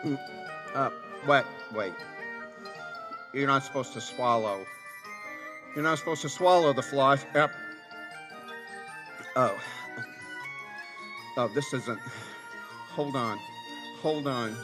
Mm, wait, wait. You're not supposed to swallow. You're not supposed to swallow the flies. Yep. Oh. Oh, this isn't. Hold on. Hold on.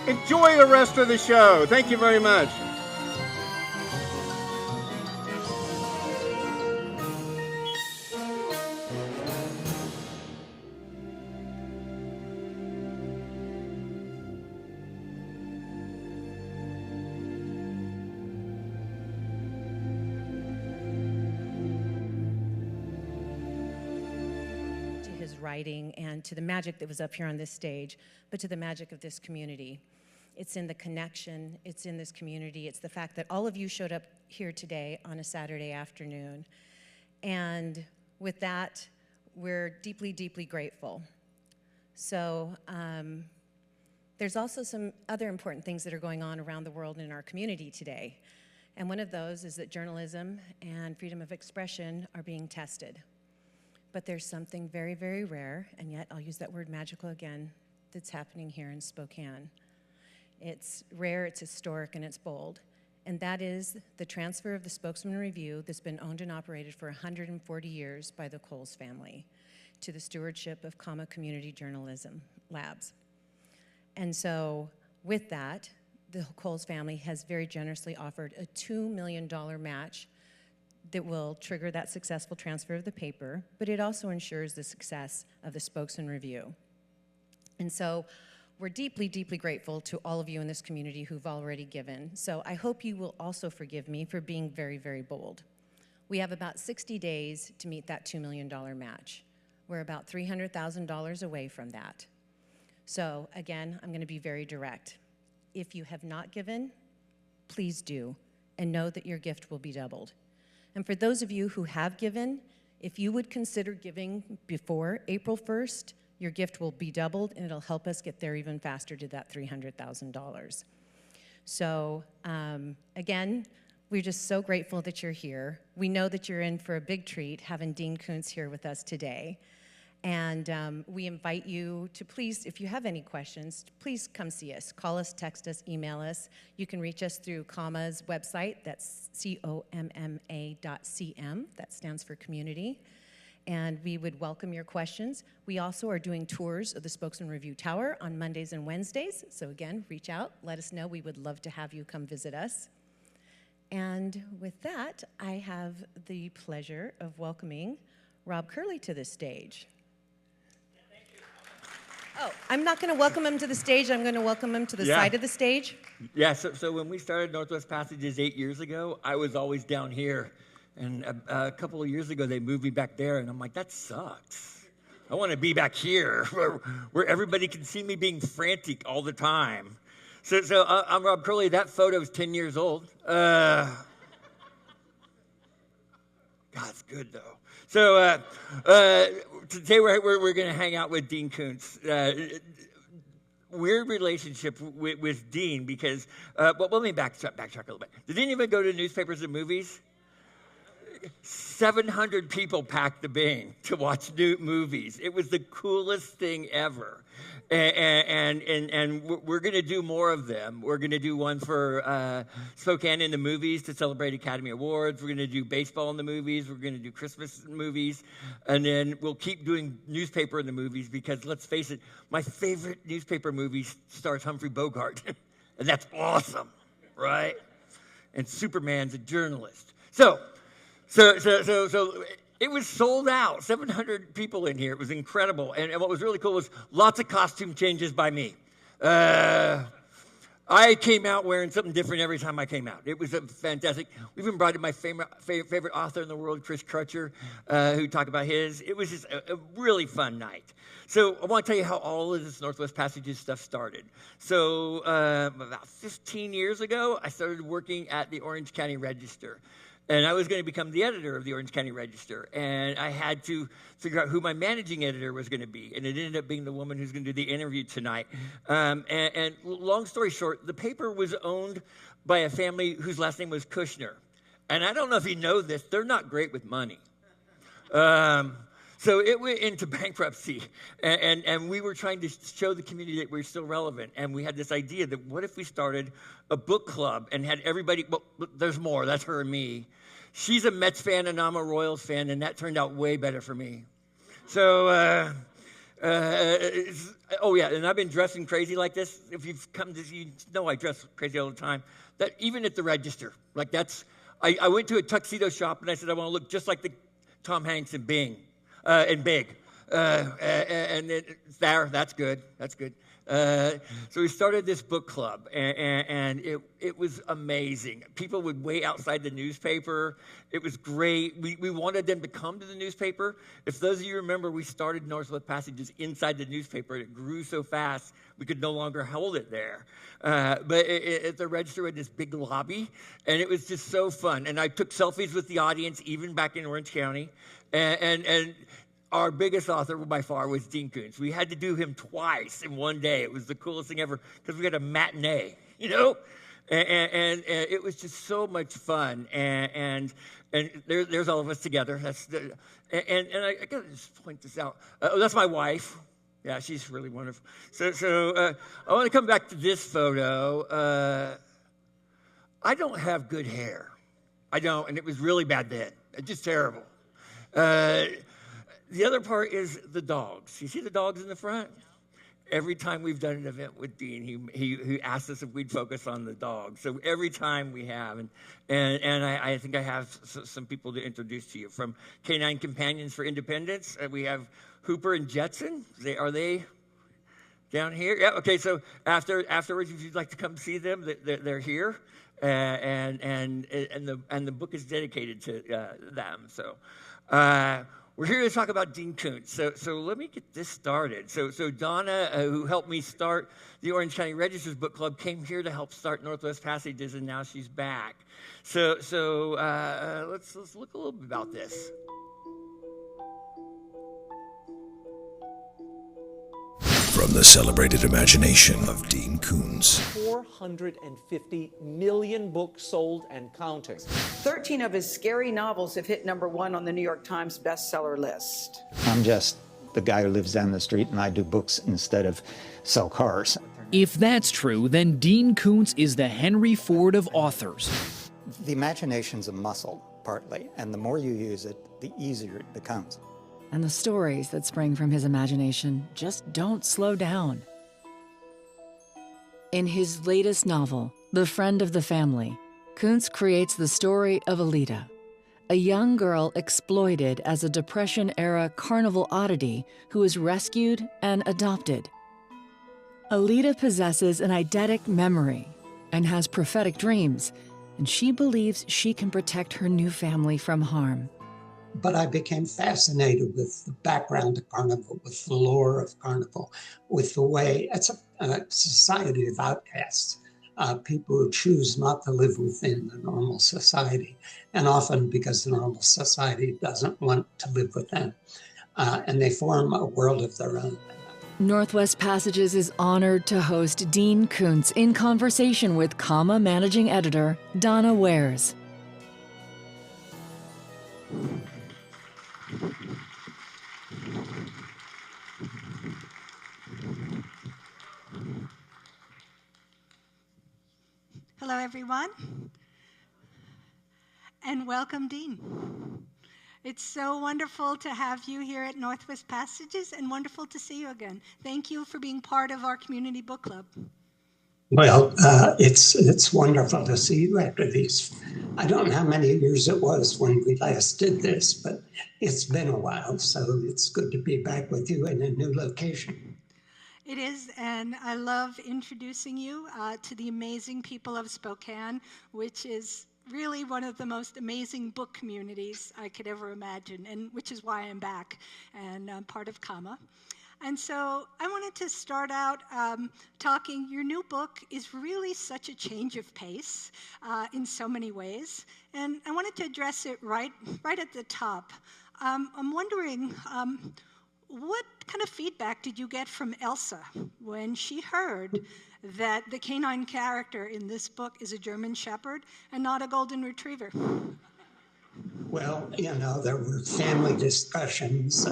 Enjoy the rest of the show. Thank you very much. Writing and to the magic that was up here on this stage, but to the magic of this community. It's in the connection, it's in this community, it's the fact that all of you showed up here today on a Saturday afternoon. And with that, we're deeply, deeply grateful. So there's also some other important things that are going on around the world in our community today. And one of those is that journalism and freedom of expression are being tested. But there's something very, very rare, and yet I'll use that word magical again, that's happening here in Spokane. It's rare, it's historic, and it's bold. And that is the transfer of the Spokesman Review that's been owned and operated for 140 years by the Koontz family to the stewardship of Community Journalism Labs. And so with that, the Koontz family has very generously offered a $2 million match that will trigger that successful transfer of the paper, but it also ensures the success of the Spokesman Review. And so we're deeply, deeply grateful to all of you in this community who've already given. So I hope you will also forgive me for being very, very bold. We have about 60 days to meet that $2 million match. We're about $300,000 away from that. So again, I'm gonna be very direct. If you have not given, please do, and know that your gift will be doubled. And for those of you who have given, if you would consider giving before April 1st, your gift will be doubled and it'll help us get there even faster to that $300,000. So again, we're just so grateful that you're here. We know that you're in for a big treat having Dean Koontz here with us today. And we invite you to please, if you have any questions, please come see us. Call us, text us, email us. You can reach us through COMMA's website. That's COMMA.cm. That stands for community. And we would welcome your questions. We also are doing tours of the Spokesman Review Tower on Mondays and Wednesdays. So again, reach out, let us know. We would love to have you come visit us. And with that, I have the pleasure of welcoming Rob Curley to the stage. Oh, I'm not going to welcome him to the stage. I'm going to welcome him to the side of the stage. Yeah, so when we started Northwest Passages 8 years ago, I was always down here. And a couple of years ago, they moved me back there. And I'm like, that sucks. I want to be back here where everybody can see me being frantic all the time. So I'm Rob Curley. That photo's 10 years old. God, it's good, though. So today we're going to hang out with Dean Koontz. Weird relationship with Dean because, well, let me backtrack a little bit. Did anyone go to newspapers and movies? 700 people packed the Bing to watch new movies. It was the coolest thing ever. And we're going to do more of them. We're going to do one for Spokane in the movies to celebrate Academy Awards. We're going to do baseball in the movies. We're going to do Christmas movies. And then we'll keep doing newspaper in the movies because, let's face it, my favorite newspaper movie stars Humphrey Bogart. And that's awesome, right? And Superman's a journalist. So it was sold out, 700 people in here. It was incredible. And what was really cool was lots of costume changes by me. I came out wearing something different every time I came out. It was a fantastic. We even brought in my favorite author in the world, Chris Crutcher, who talked about his. It was just a really fun night. So I want to tell you how all of this Northwest Passages stuff started. So about 15 years ago, I started working at the Orange County Register. And I was going to become the editor of the Orange County Register. And I had to figure out who my managing editor was going to be. And it ended up being the woman who's going to do the interview tonight. And long story short, the paper was owned by a family whose last name was Kushner. And I don't know if you know this, they're not great with money. So it went into bankruptcy. And we were trying to show the community that we're still relevant. And we had this idea that what if we started a book club and had everybody, well, there's more, that's her and me. She's a Mets fan and I'm a Royals fan, and that turned out way better for me. So, oh yeah, and I've been dressing crazy like this. If you've come to see, you know I dress crazy all the time. That even at the Register, like that's, I went to a tuxedo shop and I said I want to look just like the Tom Hanks and Bing, and Big. And it's there, that's good, that's good. So we started this book club, and it was amazing. People would wait outside the newspaper. It was great. We wanted them to come to the newspaper. If those of you remember, we started Northwest Passages inside the newspaper. It grew so fast, we could no longer hold it there. But at the Register, we had this big lobby, and it was just so fun. And I took selfies with the audience, even back in Orange County. And our biggest author by far was Dean Koontz. We had to do him twice in one day. It was the coolest thing ever because we had a matinee, you know? And it was just so much fun. And there's all of us together. And I got to just point this out. That's my wife. Yeah, she's really wonderful. So I want to come back to this photo. I don't have good hair. I don't, and it was really bad then. It's just terrible. The other part is the dogs. You see the dogs in the front? Every time we've done an event with Dean, he asked us if we'd focus on the dogs. So every time we have, and I think I have some people to introduce to you. From Canine Companions for Independence, we have Hooper and Jetson. Are they down here? Yeah, okay, so afterwards, if you'd like to come see them, they're here. And the book is dedicated to them. So we're here to talk about Dean Koontz. So let me get this started. So Donna, who helped me start the Orange County Register's book club, came here to help start Northwest Passages, and now she's back. So let's look a little bit about this. From the celebrated imagination of Dean Koontz. 450 million books sold and counting. 13 of his scary novels have hit #1 on the New York Times bestseller list. I'm just the guy who lives down the street and I do books instead of sell cars. If that's true, then Dean Koontz is the Henry Ford of authors. The imagination's a muscle, partly, and the more you use it, the easier it becomes. And the stories that spring from his imagination just don't slow down. In his latest novel, The Friend of the Family, Koontz creates the story of Alita, a young girl exploited as a Depression-era carnival oddity who is rescued and adopted. Alita possesses an eidetic memory and has prophetic dreams, and she believes she can protect her new family from harm. But I became fascinated with the background of Carnival, with the lore of Carnival, with the way it's a society of outcasts, people who choose not to live within the normal society, and often because the normal society doesn't want to live with them, and they form a world of their own. Northwest Passages is honored to host Dean Koontz in conversation with Comma Managing Editor Donna Wares. Hello, everyone, and welcome, Dean. It's so wonderful to have you here at Northwest Passages and wonderful to see you again. Thank you for being part of our community book club. Well, it's wonderful to see you after these. I don't know how many years it was when we last did this, but it's been a while, so it's good to be back with you in a new location. It is, and I love introducing you to the amazing people of Spokane, which is really one of the most amazing book communities I could ever imagine, and which is why I'm back and I'm part of CAMA. And so I wanted to start out talking, your new book is really such a change of pace in so many ways, and I wanted to address it right at the top. I'm wondering, what kind of feedback did you get from Elsa when she heard that the canine character in this book is a German Shepherd and not a Golden Retriever? Well, there were family discussions,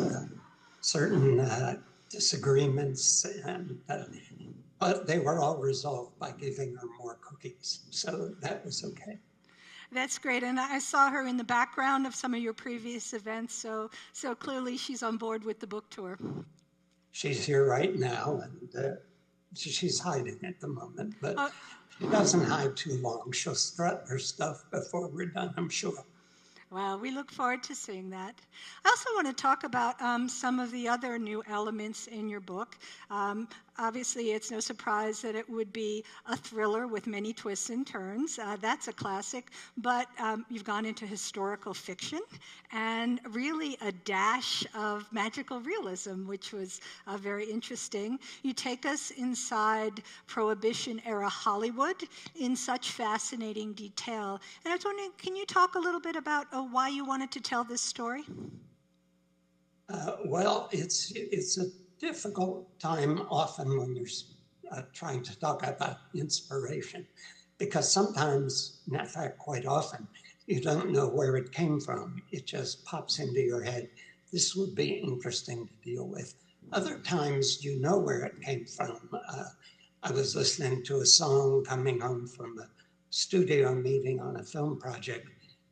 certain disagreements, but they were all resolved by giving her more cookies. So that was okay. That's great, and I saw her in the background of some of your previous events, so clearly she's on board with the book tour. She's here right now, and she's hiding at the moment, but she doesn't hide too long. She'll strut her stuff before we're done, I'm sure. Well, we look forward to seeing that. I also want to talk about some of the other new elements in your book. Obviously, it's no surprise that it would be a thriller with many twists and turns. That's a classic, but you've gone into historical fiction and really a dash of magical realism, which was very interesting. You take us inside Prohibition-era Hollywood in such fascinating detail. And I was wondering, can you talk a little bit about why you wanted to tell this story? Well, it's a difficult time often when you're trying to talk about inspiration, because sometimes, in fact, quite often, you don't know where it came from. It just pops into your head. This would be interesting to deal with. Other times, you know where it came from. I was listening to a song coming home from a studio meeting on a film project,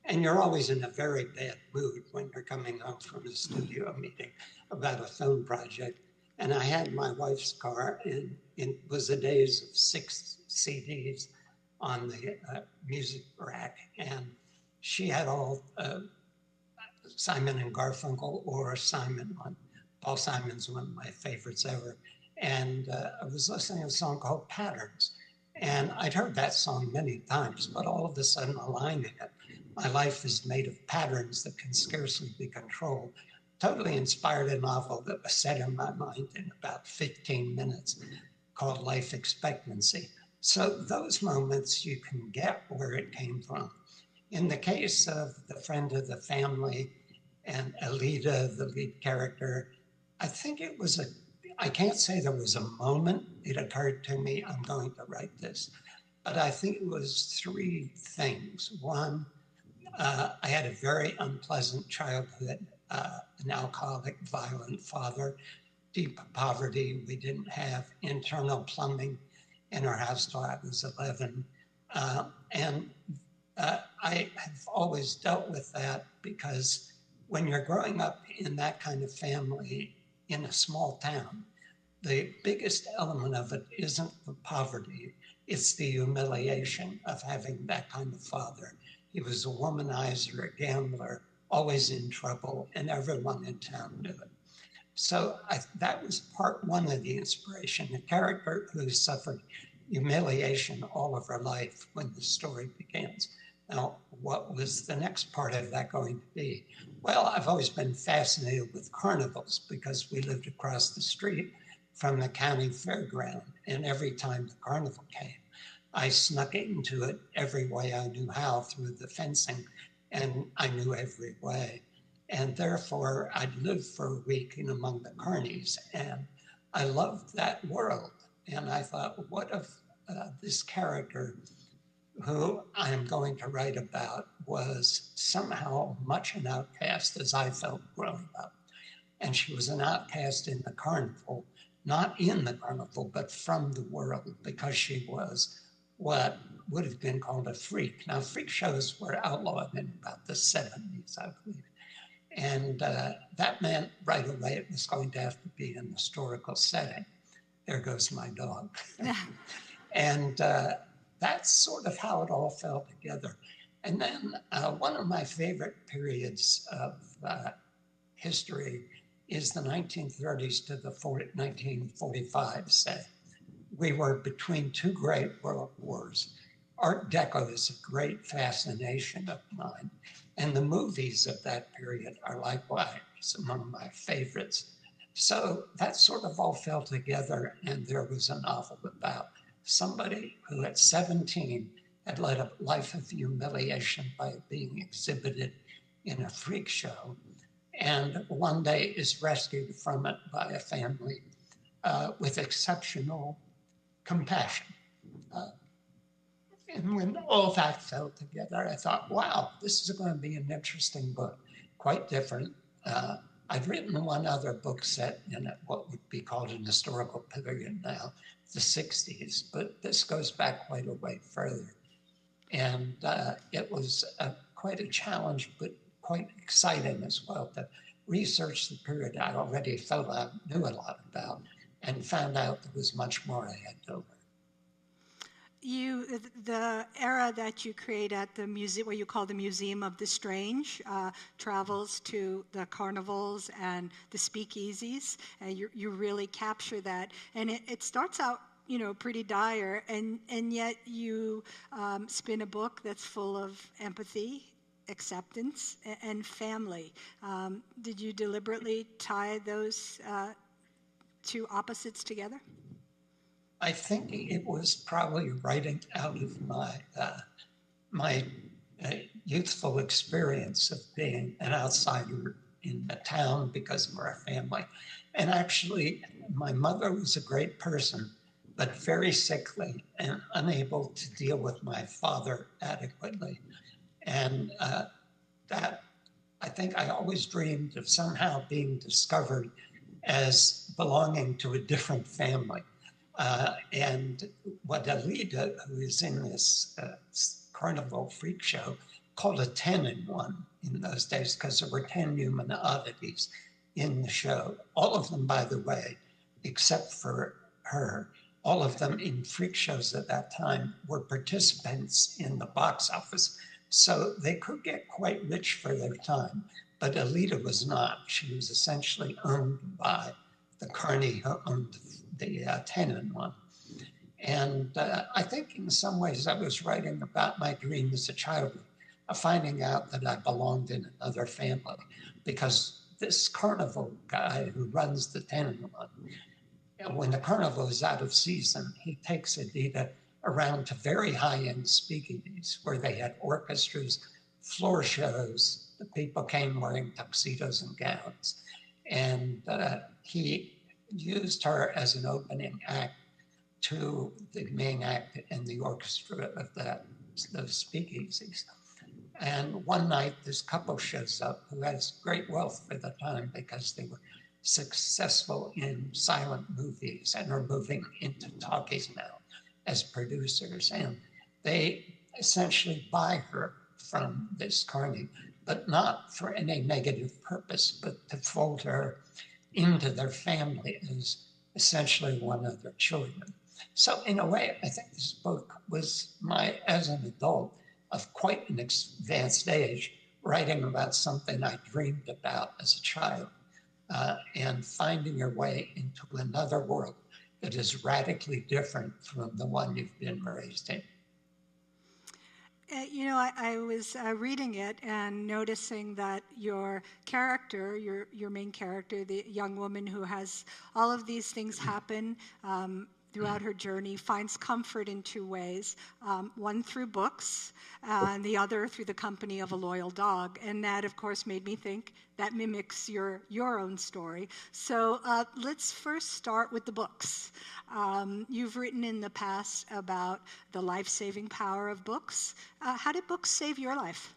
and you're always in a very bad mood when you're coming home from a studio meeting about a film project. And I had my wife's car, and it was the days of 6 CDs on the music rack. And she had all Simon and Garfunkel, or Simon on Paul Simon's one of my favorites ever. And I was listening to a song called Patterns. And I'd heard that song many times, but all of a sudden a line in it, my life is made of patterns that can scarcely be controlled, totally inspired a novel that was set in my mind in about 15 minutes called Life Expectancy. So those moments you can get where it came from. In the case of The Friend of the Family and Alida, the lead character, I think it was I can't say there was a moment it occurred to me, I'm going to write this, but I think it was 3 things. One, I had a very unpleasant childhood, an alcoholic, violent father, deep poverty. We didn't have internal plumbing in our house till I was 11. And I have always dealt with that, because when you're growing up in that kind of family in a small town, the biggest element of it isn't the poverty, it's the humiliation of having that kind of father. He was a womanizer, a gambler, always in trouble, and everyone in town knew it. So that was part one of the inspiration, a character who suffered humiliation all of her life when the story begins. Now, what was the next part of that going to be? Well, I've always been fascinated with carnivals, because we lived across the street from the county fairground, and every time the carnival came, I snuck into it every way I knew how through the fencing, and I knew every way. And therefore, I'd lived for a week in among the carnies, and I loved that world. And I thought, what if this character who I am going to write about was somehow much an outcast, as I felt growing up. And she was an outcast in the carnival, not in the carnival, but from the world, because she was what would have been called a freak. Now, freak shows were outlawed in about the 70s, I believe. And that meant right away it was going to have to be an historical setting. There goes my dog. And that's sort of how it all fell together. And then one of my favorite periods of history is the 1930s to the 1945, say. We were between two great world wars. Art Deco is a great fascination of mine, and the movies of that period are likewise among my favorites. So that sort of all fell together, and there was a novel about somebody who at 17 had led a life of humiliation by being exhibited in a freak show, and one day is rescued from it by a family with exceptional compassion. And when all that fell together, I thought, wow, this is going to be an interesting book, quite different. I've written one other book set in what would be called an historical period now, the 60s, but this goes back quite a way further. And it was quite a challenge, but quite exciting as well to research the period I already felt I knew a lot about and found out there was much more I had to learn. The era that you create at the museum, what you call the Museum of the Strange, travels to the carnivals and the speakeasies, and you really capture that. And it starts out, pretty dire, and yet you spin a book that's full of empathy, acceptance, and family. Did you deliberately tie those two opposites together? I think it was probably writing out of my youthful experience of being an outsider in a town because of our family. And actually, my mother was a great person, but very sickly and unable to deal with my father adequately. And that, I think I always dreamed of somehow being discovered as belonging to a different family. And what Alida, who is in this carnival freak show, called a 10-in-1 in those days, because there were 10 human oddities in the show. All of them, by the way, except for her, all of them in freak shows at that time were participants in the box office. So they could get quite rich for their time, but Alida was not. She was essentially owned by the carny who owned the 10-in-1. And I think in some ways I was writing about my dream as a child of finding out that I belonged in another family, because this carnival guy who runs the 10-in-1, when the carnival is out of season, he takes Alida around to very high-end speakeasies where they had orchestras, floor shows. The people came wearing tuxedos and gowns. And he used her as an opening act to the main act in the orchestra of those speakeasies. And one night, this couple shows up who has great wealth for the time because they were successful in silent movies and are moving into talkies now as producers. And they essentially buy her from this carny, but not for any negative purpose, but to fold her into their family as essentially one of their children. So in a way, I think this book was as an adult, of quite an advanced age, writing about something I dreamed about as a child, and finding your way into another world that is radically different from the one you've been raised in. I was reading it and noticing that your character, your main character, the young woman who has all of these things happen throughout her journey, finds comfort in two ways, one through books, and the other through the company of a loyal dog. And that, of course, made me think that mimics your own story. So let's first start with the books. You've written in the past about the life-saving power of books. How did books save your life?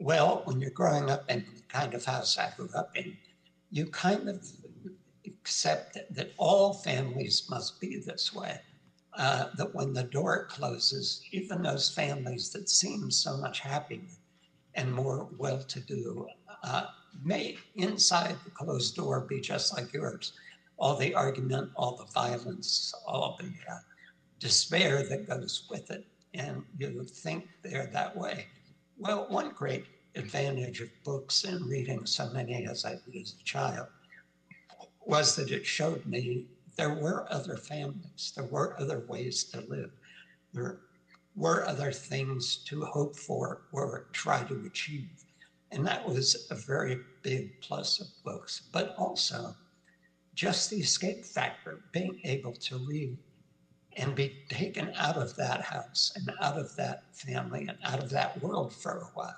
Well, when you're growing up in the kind of house I grew up in, you kind of accept that all families must be this way, that when the door closes, even those families that seem so much happier and more well-to-do may, inside the closed door, be just like yours. All the argument, all the violence, all the despair that goes with it, and you think they're that way. Well, one great advantage of books and reading so many as I did as a child was that it showed me there were other families, there were other ways to live, there were other things to hope for or try to achieve. And that was a very big plus of books, but also just the escape factor, being able to read and be taken out of that house and out of that family and out of that world for a while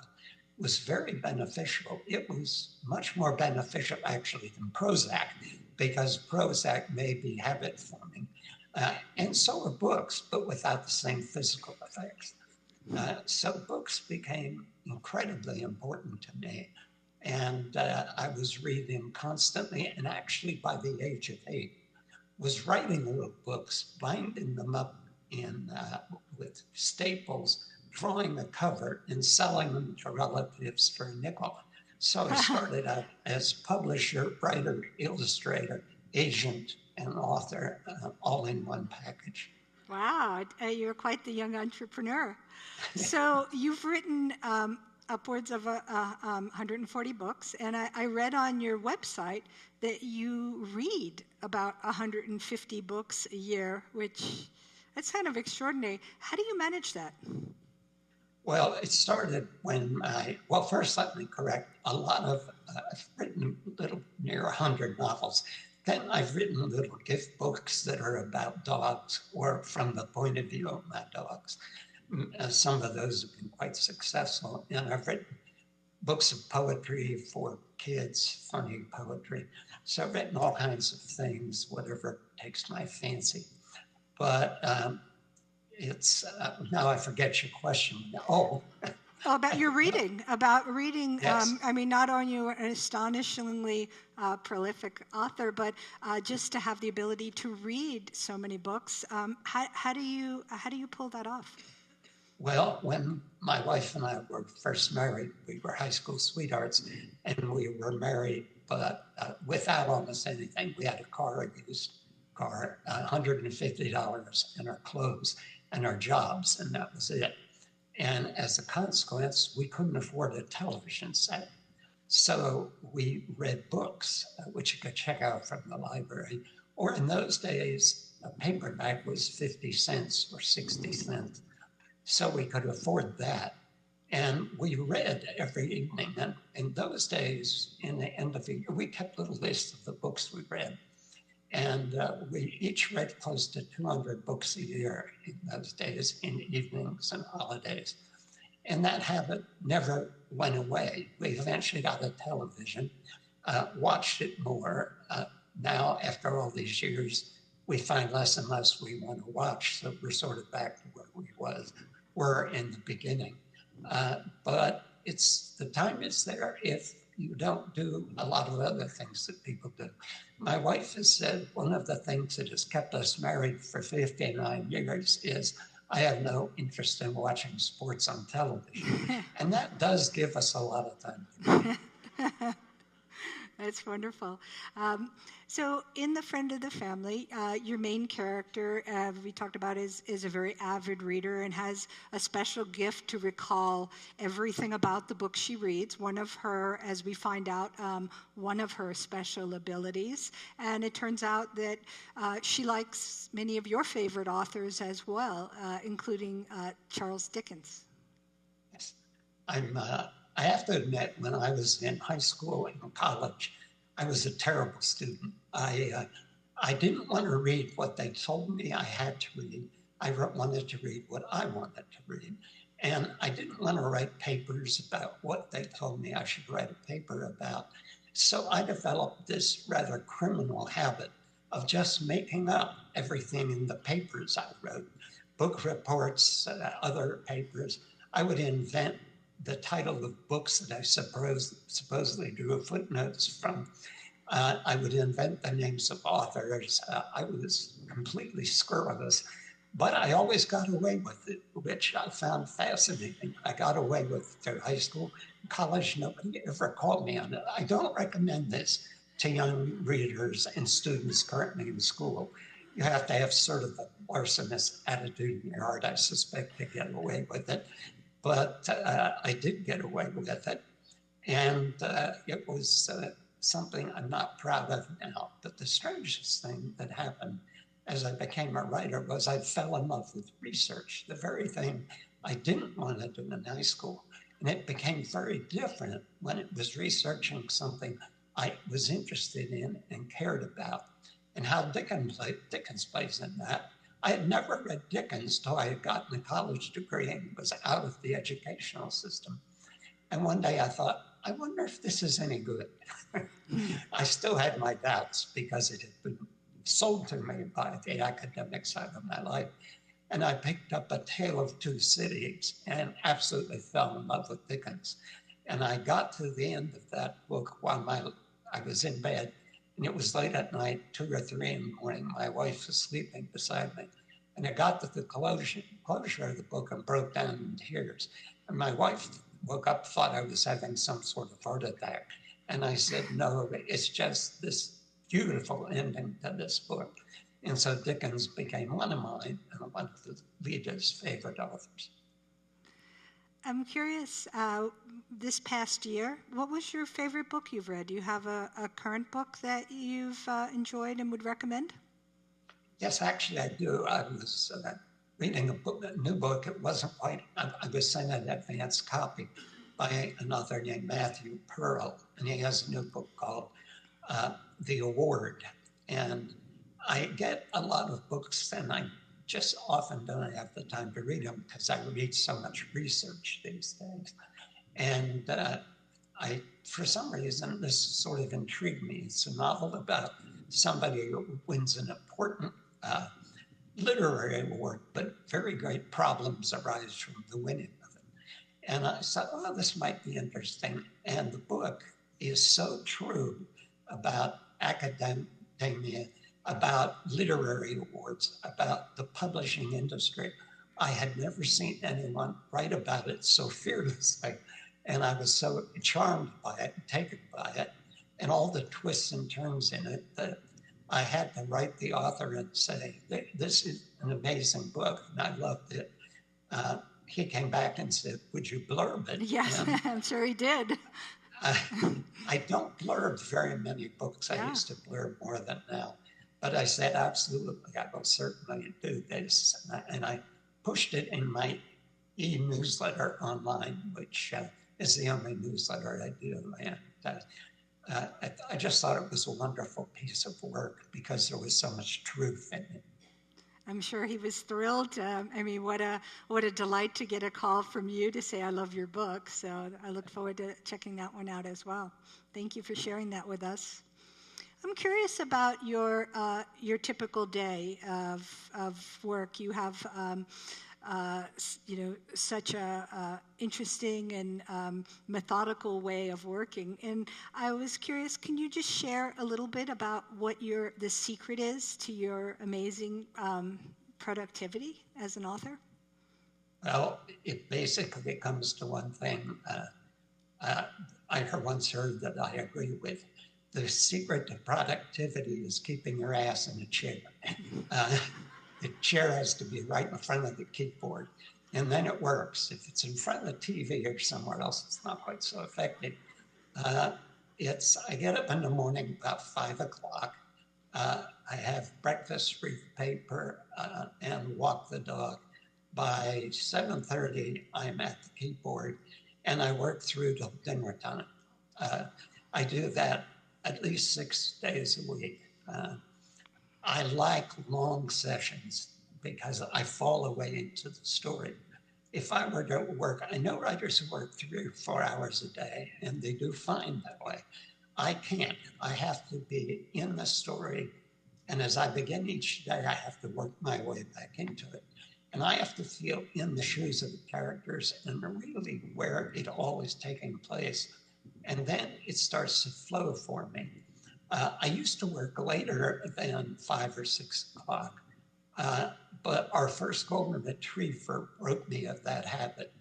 was very beneficial. It was much more beneficial actually than Prozac, because Prozac may be habit forming. And so are books, but without the same physical effects. So books became incredibly important to me. And I was reading constantly, and actually by the age of 8, was writing little books, binding them up in with staples, drawing the cover, and selling them to relatives for a nickel. So I started out as publisher, writer, illustrator, agent, and author, all in one package. Wow, you're quite the young entrepreneur. So you've written upwards of 140 books, and I read on your website that you read about 150 books a year, which that's kind of extraordinary. How do you manage that? Well, it started when first let me correct, a lot of, I've written near 100 novels. Then I've written little gift books that are about dogs or from the point of view of my dogs. Some of those have been quite successful. And I've written books of poetry for kids, funny poetry. So I've written all kinds of things, whatever takes my fancy. But it's, now I forget your question. Oh. About your reading, yes. I mean, not only are you an astonishingly prolific author, but just to have the ability to read so many books. How do you pull that off? Well, when my wife and I were first married, we were high school sweethearts, and we were married, but without almost anything. We had a car, a used car, $150 in our clothes and our jobs, and that was it. And as a consequence, we couldn't afford a television set. So we read books, which you could check out from the library. Or in those days, a paperback was 50 cents or 60 cents. So we could afford that. And we read every evening. And in those days, in the end of the year, we kept little lists of the books we read. And we each read close to 200 books a year in those days, in evenings and holidays. And that habit never went away. We eventually got a television, watched it more. Now, after all these years, we find less and less we want to watch. So we're sort of back to where we were in the beginning. But the time is there if you don't do a lot of other things that people do. My wife has said one of the things that has kept us married for 59 years is I have no interest in watching sports on television. And that does give us a lot of time. That's wonderful. So in The Friend of the Family, your main character, we talked about, is a very avid reader and has a special gift to recall everything about the book she reads. One of her, as we find out, one of her special abilities. And it turns out that she likes many of your favorite authors as well, including Charles Dickens. Yes. I have to admit, when I was in high school and college, I was a terrible student. I didn't want to read what they told me I had to read. I wanted to read what I wanted to read. And I didn't want to write papers about what they told me I should write a paper about. So I developed this rather criminal habit of just making up everything in the papers I wrote, book reports, other papers. I would invent the title of books that I supposedly drew footnotes from. I would invent the names of authors. I was completely scurrilous, but I always got away with it, which I found fascinating. I got away with it through high school, college. Nobody ever called me on it. I don't recommend this to young readers and students currently in school. You have to have sort of a larcenous attitude in your heart, I suspect, to get away with it. but I did get away with it. And it was something I'm not proud of now. But the strangest thing that happened as I became a writer was I fell in love with research, the very thing I didn't want to do in high school. And it became very different when it was researching something I was interested in and cared about. And how Dickens plays in that. I had never read Dickens till I had gotten a college degree and was out of the educational system. And one day I thought, I wonder if this is any good. I still had my doubts because it had been sold to me by the academic side of my life. And I picked up A Tale of Two Cities and absolutely fell in love with Dickens. And I got to the end of that book while I was in bed, and it was late at night, 2 or 3 in the morning. My wife was sleeping beside me. And I got to the closure of the book and broke down in tears. And my wife woke up, thought I was having some sort of heart attack. And I said, no, it's just this beautiful ending to this book. And so Dickens became one of mine and one of the leaders' favorite authors. I'm curious, this past year, what was your favorite book you've read? Do you have a current book that you've enjoyed and would recommend? Yes, actually I do. I was reading a new book. It wasn't quite, I was sent an advance copy by an author named Matthew Pearl, and he has a new book called The Award. And I get a lot of books, and I just often don't have the time to read them because I read so much research these days. And for some reason, this sort of intrigued me. It's a novel about somebody who wins an important literary award, but very great problems arise from the winning of it. And I thought, oh, this might be interesting. And the book is so true about academia, about literary awards, about the publishing industry. I had never seen anyone write about it so fearlessly. And I was so charmed by it, taken by it, and all the twists and turns in it that I had to write the author and say, this is an amazing book, and I loved it. He came back and said, would you blurb it? Yes, I'm sure he did. I don't blurb very many books. I used to blurb more than now. But I said, absolutely, I will certainly do this. And I pushed it in my e-newsletter online, which is the only newsletter I do. And I just thought it was a wonderful piece of work because there was so much truth in it. I'm sure he was thrilled. I mean, what a delight to get a call from you to say, I love your book. So I look forward to checking that one out as well. Thank you for sharing that with us. I'm curious about your typical day of work. You have such a interesting and methodical way of working. And I was curious, can you just share a little bit about what the secret is to your amazing productivity as an author? Well, it basically comes to one thing. I once heard that I agree with. The secret to productivity is keeping your ass in a chair. The chair has to be right in front of the keyboard, and then it works. If it's in front of the TV or somewhere else, it's not quite so effective. I get up in the morning about 5 o'clock. I have breakfast, read the paper, and walk the dog. By 7:30, I'm at the keyboard, and I work through till dinner time. I do that at least 6 days a week. I like long sessions because I fall away into the story. If I were to work, I know writers who work 3 or 4 hours a day, and they do fine that way. I can't. I have to be in the story, and as I begin each day, I have to work my way back into it. And I have to feel in the shoes of the characters and really where it all is taking place. And then it starts to flow for me. I used to work later than 5 or 6 o'clock, but our first golden retriever broke me of that habit.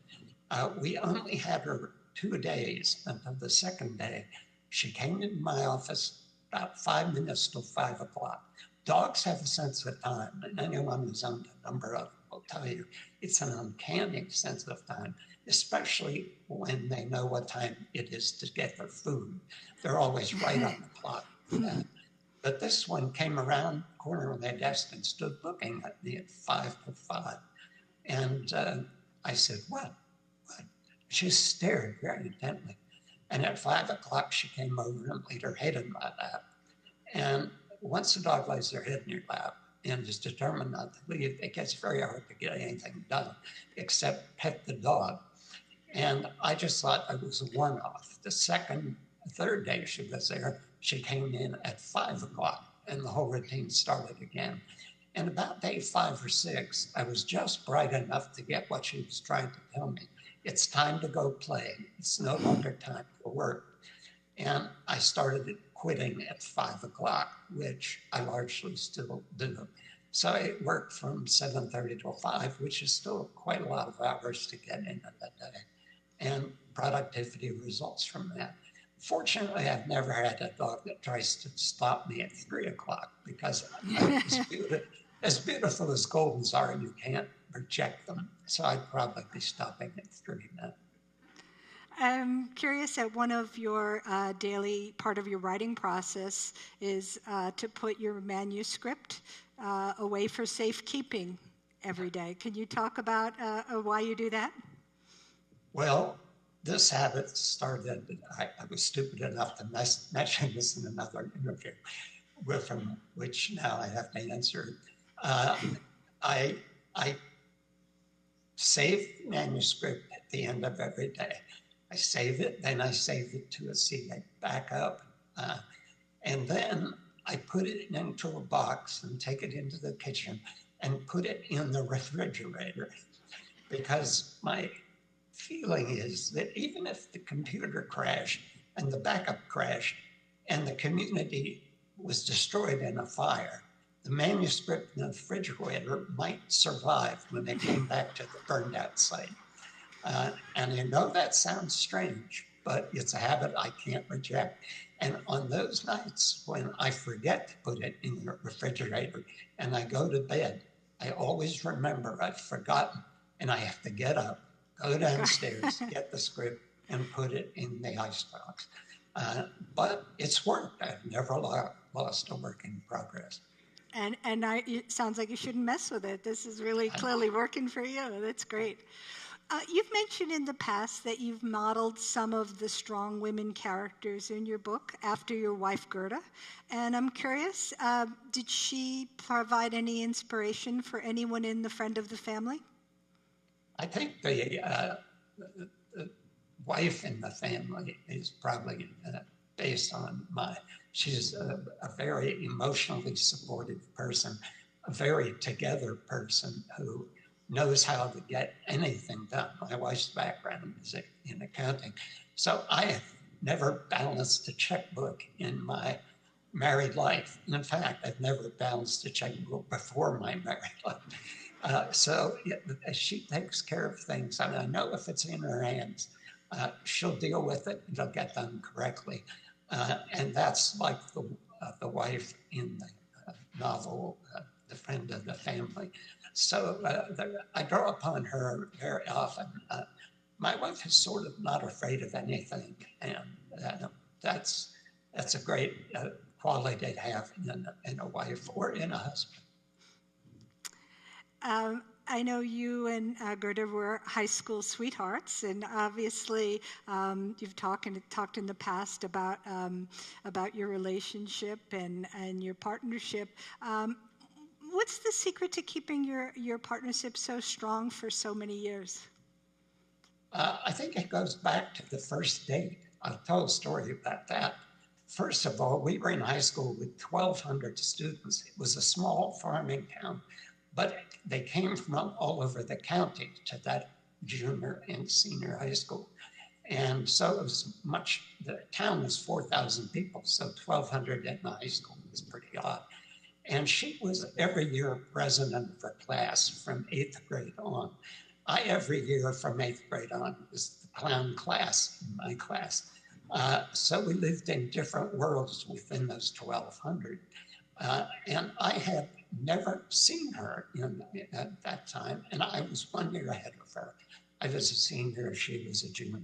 We only had her 2 days until the second day. She came into my office about 5 minutes till 5 o'clock. Dogs have a sense of time, and anyone who's owned a number of them will tell you it's an uncanny sense of time. especially when they know what time it is to get their food. They're always right on the clock. But this one came around the corner of their desk and stood looking at me at 5:05. And I said, what? She stared very intently. And at 5 o'clock, she came over and laid her head in my lap. And once the dog lays their head in your lap and is determined not to leave, it gets very hard to get anything done except pet the dog. And I just thought I was a one-off. The third day she was there, she came in at 5 o'clock and the whole routine started again. And about day 5 or 6, I was just bright enough to get what she was trying to tell me. It's time to go play. It's no longer time for work. And I started quitting at 5 o'clock, which I largely still do. So I worked from 7:30 till 5, which is still quite a lot of hours to get into that day. And productivity results from that. Fortunately, I've never had a dog that tries to stop me at 3 o'clock because as beautiful as Goldens are, you can't reject them. So I'd probably be stopping at 3 now. I'm curious that one of your daily part of your writing process is to put your manuscript away for safekeeping every day. Can you talk about why you do that? Well, this habit started, I was stupid enough to mention this in another interview with him, which now I have to answer. I save manuscript at the end of every day. I save it, then I save it to a CD backup, and then I put it into a box and take it into the kitchen and put it in the refrigerator, because my feeling is that even if the computer crashed and the backup crashed and the community was destroyed in a fire, the manuscript in the refrigerator might survive when they came back to the burned out site. And I know that sounds strange, but it's a habit I can't reject. And on those nights when I forget to put it in the refrigerator and I go to bed, I always remember I've forgotten and I have to get up, go downstairs, get the script and put it in the icebox. But it's worked. I've never lost a work in progress. And it sounds like you shouldn't mess with it. This is really clearly working for you. That's great. You've mentioned in the past that you've modeled some of the strong women characters in your book after your wife, Gerda. And I'm curious, did she provide any inspiration for anyone in the friend of the family? I think the wife in the family is probably based on she's a very emotionally supportive person, a very together person who knows how to get anything done. My wife's background is in accounting. So I have never balanced a checkbook in my married life. And in fact, I've never balanced a checkbook before my married life. So she takes care of things. I mean, I know if it's in her hands, she'll deal with it. It'll get done correctly. And that's like the wife in the novel, The Friend of the Family. So I draw upon her very often. My wife is sort of not afraid of anything, and that's a great quality to have in a wife or in a husband. I know you and Gerda were high school sweethearts, and obviously you've talked in the past about your relationship and your partnership. What's the secret to keeping your partnership so strong for so many years? I think it goes back to the first date. I'll tell a story about that. First of all, we were in high school with 1,200 students. It was a small farming town, but they came from all over the county to that junior and senior high school. And so it was the town was 4,000 people, so 1,200 in the high school was pretty odd. And she was every year president of her class from 8th grade on. I, every year from 8th grade on, was the clown class in my class. So we lived in different worlds within those 1,200. And I had never seen her at that time, and I was 1 year ahead of her. I was a senior, she was a junior.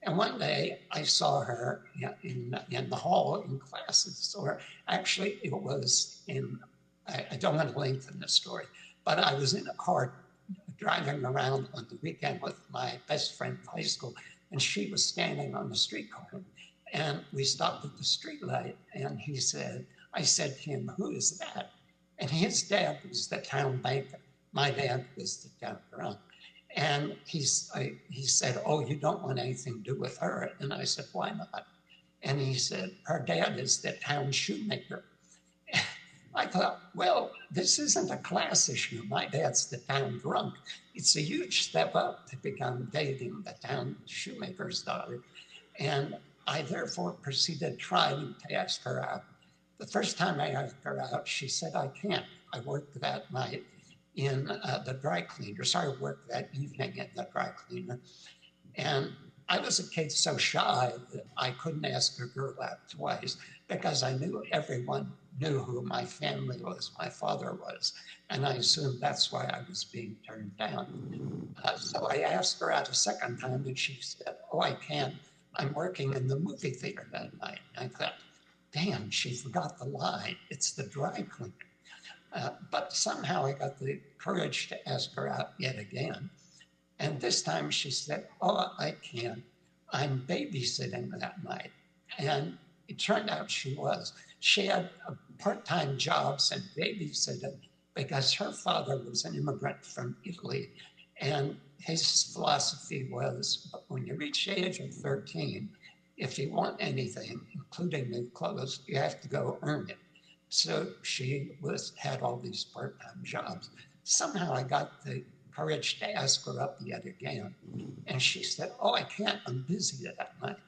And one day I saw her in the hall in classes, or actually it was in, I don't want to lengthen the story, but I was in a car driving around on the weekend with my best friend in high school, and she was standing on the street corner. And we stopped at the street light, and I said to him, "Who is that?" And his dad was the town banker. My dad was the town drunk. And he said, "Oh, you don't want anything to do with her." And I said, "Why not?" And he said, "Her dad is the town shoemaker." I thought, well, this isn't a class issue. My dad's the town drunk. It's a huge step up to become dating the town shoemaker's daughter. And I therefore proceeded trying to ask her out. The first time I asked her out, she said, "I can't. I worked that night in the dry cleaner." So I worked that evening in the dry cleaner. And I was a kid so shy that I couldn't ask a girl out twice because I knew everyone knew who my family was, my father was. And I assumed that's why I was being turned down. So I asked her out a second time and she said, "Oh, I can't. I'm working in the movie theater that night." And I thought, damn, she forgot the line. It's the dry cleaner. But somehow I got the courage to ask her out yet again. And this time she said, "Oh, I can't. I'm babysitting that night." And it turned out she was. She had part-time jobs and babysitting because her father was an immigrant from Italy. And his philosophy was, when you reach the age of 13, if you want anything, including new clothes, you have to go earn it. So she had all these part-time jobs. Somehow I got the courage to ask her up yet again. And she said, "Oh, I can't, I'm busy that night."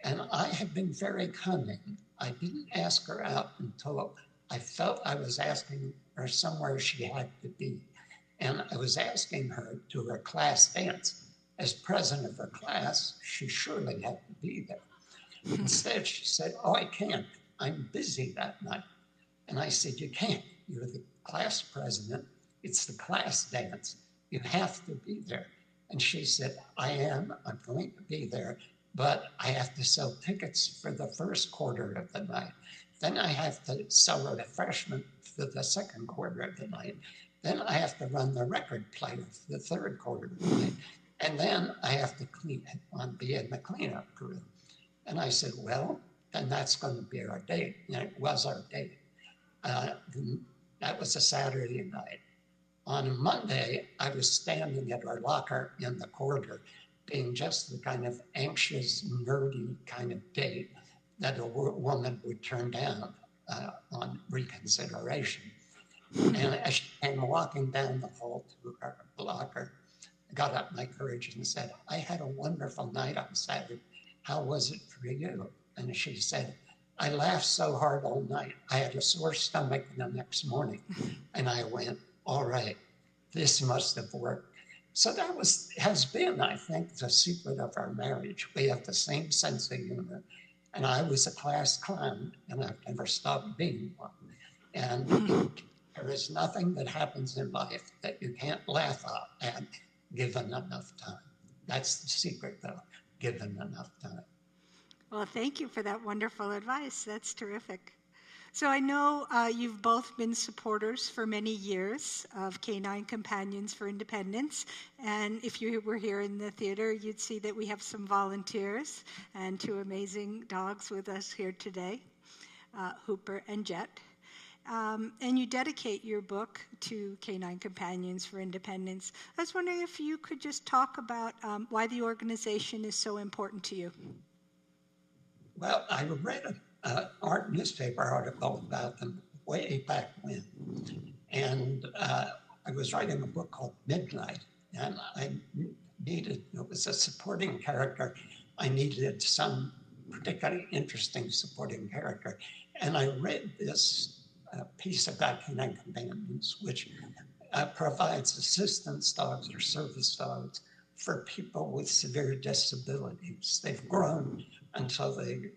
And I had been very cunning. I didn't ask her out until I felt I was asking her somewhere she had to be. And I was asking her to her class dance. As president of her class, she surely had to be there. Instead, she said, "Oh, I can't, I'm busy that night." And I said, "You can't, you're the class president. It's the class dance. You have to be there." And she said, I'm going to be there, but I have to sell tickets for the first quarter of the night. Then I have to sell refreshment for the second quarter of the night. Then I have to run the record player for the third quarter of the night. And then I have to be in the cleanup crew. And I said, "Well, then that's going to be our date." And it was our date. That was a Saturday night. On Monday, I was standing at our locker in the corridor, being just the kind of anxious, nerdy kind of date that a woman would turn down on reconsideration. And as she came walking down the hall to her locker, I got up my courage and said, "I had a wonderful night on Saturday. How was it for you?" And she said, "I laughed so hard all night. I had a sore stomach the next morning." And I went, "All right, this must have worked." So that has been, I think, the secret of our marriage. We have the same sense of humor. And I was a class clown, and I've never stopped being one. And there is nothing that happens in life that you can't laugh at given enough time. That's the secret, though, given enough time. Well, thank you for that wonderful advice. That's terrific. So I know you've both been supporters for many years of Canine Companions for Independence. And if you were here in the theater, you'd see that we have some volunteers and two amazing dogs with us here today, Hooper and Jet. And you dedicate your book to Canine Companions for Independence. I was wondering if you could just talk about why the organization is so important to you. Well, I read an art newspaper article about them way back when. And I was writing a book called Midnight, and it was a supporting character. I needed some particularly interesting supporting character. And I read this piece about Canine Companions, which provides assistance dogs or service dogs for people with severe disabilities. They've grown until they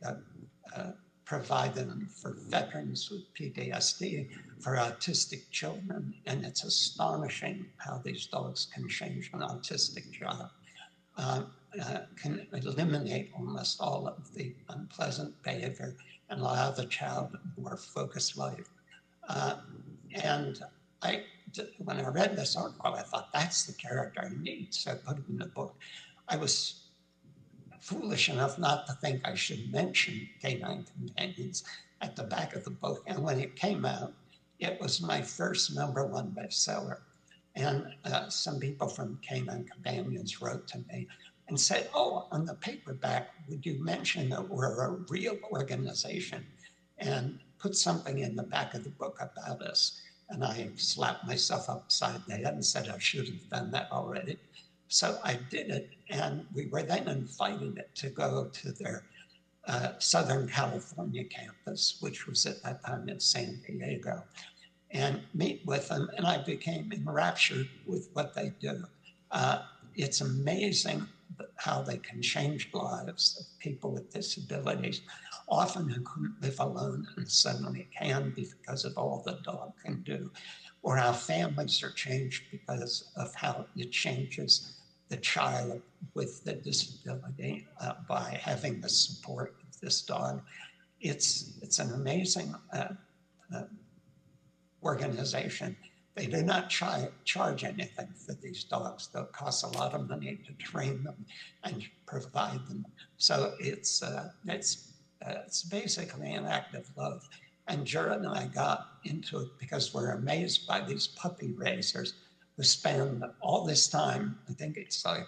provide them for veterans with PTSD, for autistic children, and it's astonishing how these dogs can change an autistic child. Can eliminate almost all of the unpleasant behavior and allow the child a more focused life. And when I read this article, I thought, that's the character I need. So I put it in the book. I was foolish enough not to think I should mention Canine Companions at the back of the book. And when it came out, it was my first #1 bestseller. And some people from Canine Companions wrote to me and said, oh, on the paperback, would you mention that we're a real organization and put something in the back of the book about us? And I slapped myself upside the head and said I should have done that already. So I did it, and we were then invited to go to their Southern California campus, which was at that time in San Diego, and meet with them, and I became enraptured with what they do. It's amazing how they can change lives of people with disabilities, often who couldn't live alone and suddenly can because of all the dog can do, or how families are changed because of how it changes the child with the disability by having the support of this dog. It's an amazing organization. They do not charge anything for these dogs, though it costs a lot of money to train them and provide them. So it's basically an act of love. And Jared and I got into it because we're amazed by these puppy raisers who spend all this time, I think it's like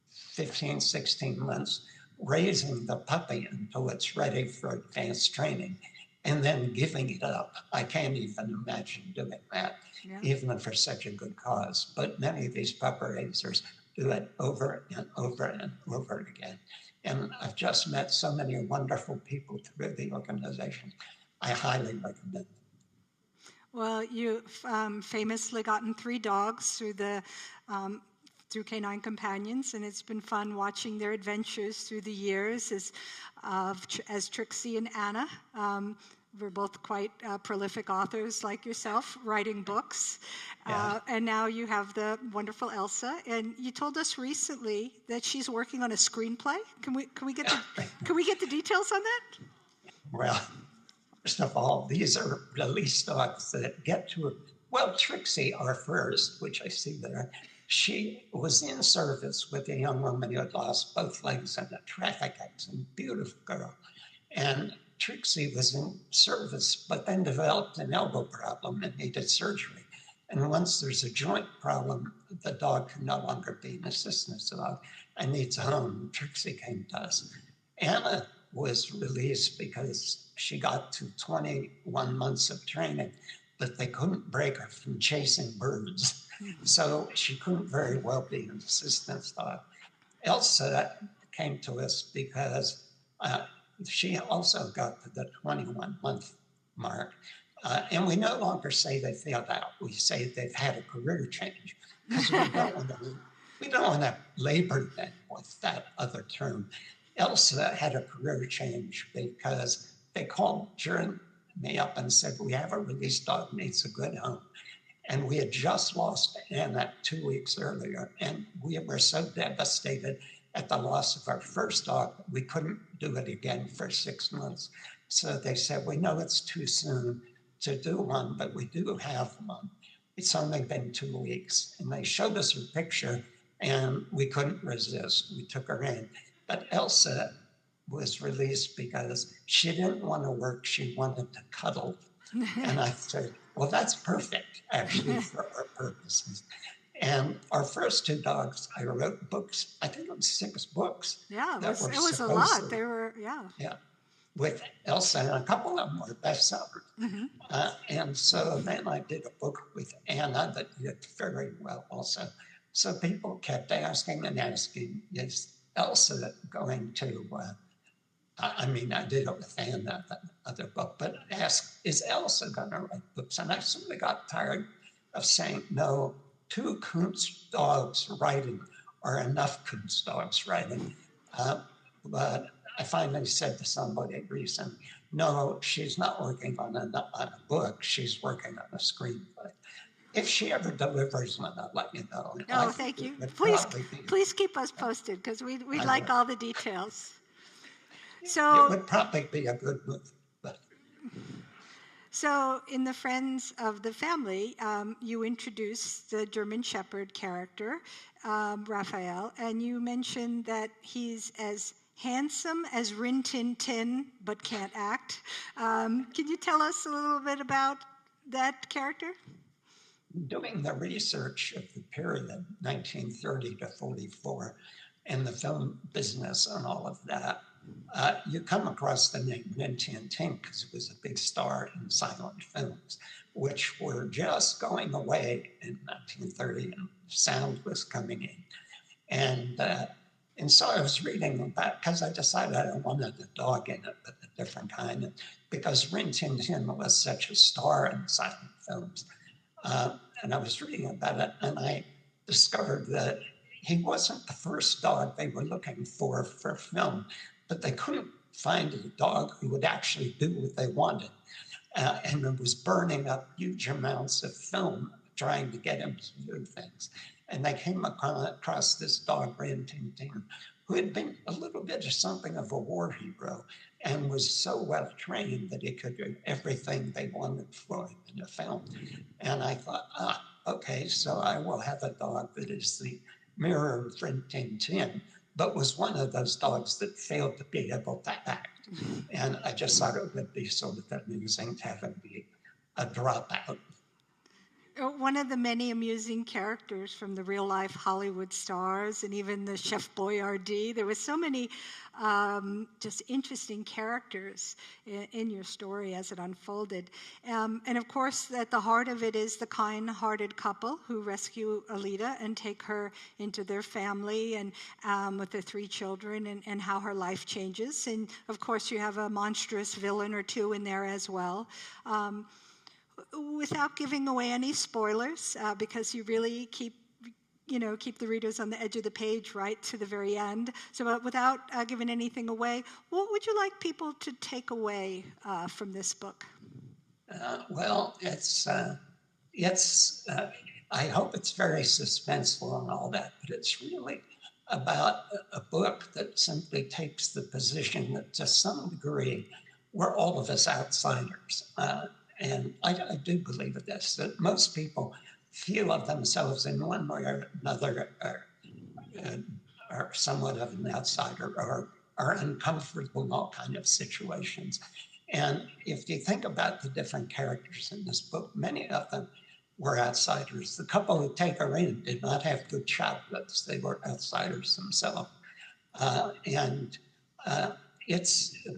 15, 16 months, raising the puppy until it's ready for advanced training and then giving it up. I can't even imagine doing that, even for such a good cause. But many of these puppy raisers do it over and over and over again. And I've just met so many wonderful people through the organization. I highly recommend it. Well, you've famously gotten 3 dogs through Canine Companions, and it's been fun watching their adventures through the years as Trixie and Anna. We're both quite prolific authors like yourself, writing books. And now you have the wonderful Elsa. And you told us recently that she's working on a screenplay. Can we get the details on that? Well, first of all, these are release dogs that get to, well, Trixie, our first, which I see there, she was in service with a young woman who had lost both legs in a traffic accident, beautiful girl. And Trixie was in service, but then developed an elbow problem and needed surgery. And once there's a joint problem, the dog can no longer be an assistance dog and needs a home. Trixie came to us. Anna was released because she got to 21 months of training, but they couldn't break her from chasing birds. So she couldn't very well be an assistance dog. Elsa came to us because she also got to the 21-month mark. And we no longer say they failed out. We say they've had a career change because we don't want to labor them with that other term. Elsa had a career change because they called me up and said, we have a release dog, needs a good home. And we had just lost Anna 2 weeks earlier. And we were so devastated at the loss of our first dog, we couldn't do it again for 6 months. So they said, we know it's too soon to do one, but we do have one. It's only been 2 weeks. And they showed us her picture and we couldn't resist. We took her in. But Elsa was released because she didn't want to work. She wanted to cuddle. And I said, well, that's perfect, actually, for our purposes. And our first 2 dogs, I wrote books. I think it was 6 books. Yeah, it was a lot. They were, Yeah, with Elsa, and a couple of them were bestsellers. And so then I did a book with Anna that did very well also. So people kept asking and asking, is Elsa going to, I did it with Anna, that other book, but asked, is Elsa going to write books? And I sort of got tired of saying, no, 2 Koontz dogs writing are enough Koontz dogs writing. But I finally said to somebody recently, no, she's not working on a book, she's working on a screenplay. If she ever delivers one, I'll let you know. And I Oh, think thank it you. would Please, probably be- please keep us posted because we'd I like will. all the details. It So, would probably be a good movie. But so in the Friends of the Family, you introduced the German Shepherd character, Raphael, and you mentioned that he's as handsome as Rin Tin Tin, but can't act. Can you tell us a little bit about that character? doing the research of the period 1930 to 44 in the film business and all of that, you come across the name Rin Tin Tin because it was a big star in silent films, which were just going away in 1930 and sound was coming in. And so I was reading about, because I decided I wanted a dog in it, but a different kind, because Rin Tin Tin was such a star in silent films. And I was reading about it, and I discovered that he wasn't the first dog they were looking for film, but they couldn't find a dog who would actually do what they wanted. And it was burning up huge amounts of film trying to get him to do things. And they came across this dog, Rin Tin Tin, who had been a little bit of something of a war hero and was so well trained that he could do everything they wanted for him in the film. And I thought, okay, so I will have a dog that is the mirror of Rin Tin Tin, but was one of those dogs that failed to be able to act. And I just thought it would be sort of amusing to have him be a dropout. One of the many amusing characters from the real life Hollywood stars and even the Chef Boyardee. There were so many just interesting characters in your story as it unfolded. And of course, at the heart of it is the kind-hearted couple who rescue Alita and take her into their family and with their 3 children and how her life changes. And of course, you have a monstrous villain or 2 in there as well. Without giving away any spoilers, because you really keep the readers on the edge of the page right to the very end. So without giving anything away, what would you like people to take away from this book? Well, I hope it's very suspenseful and all that, but it's really about a book that simply takes the position that to some degree, we're all of us outsiders. And I do believe in this, that most people feel of themselves in one way or another are somewhat of an outsider or are uncomfortable in all kinds of situations. And if you think about the different characters in this book, many of them were outsiders. The couple who take her in did not have good childhoods. They were outsiders themselves. The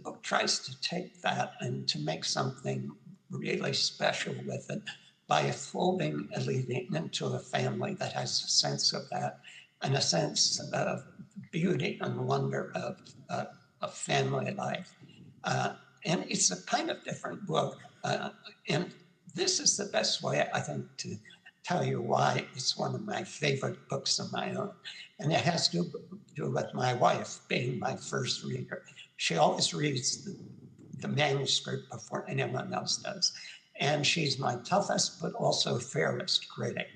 book tries to take that and to make something really special with it by folding Alita into a family that has a sense of that and a sense of beauty and wonder of family life. And it's a kind of different book. And this is the best way, I think, to tell you why it's one of my favorite books of my own. And it has to do with my wife being my first reader. She always reads the manuscript before anyone else does. And she's my toughest, but also fairest critic.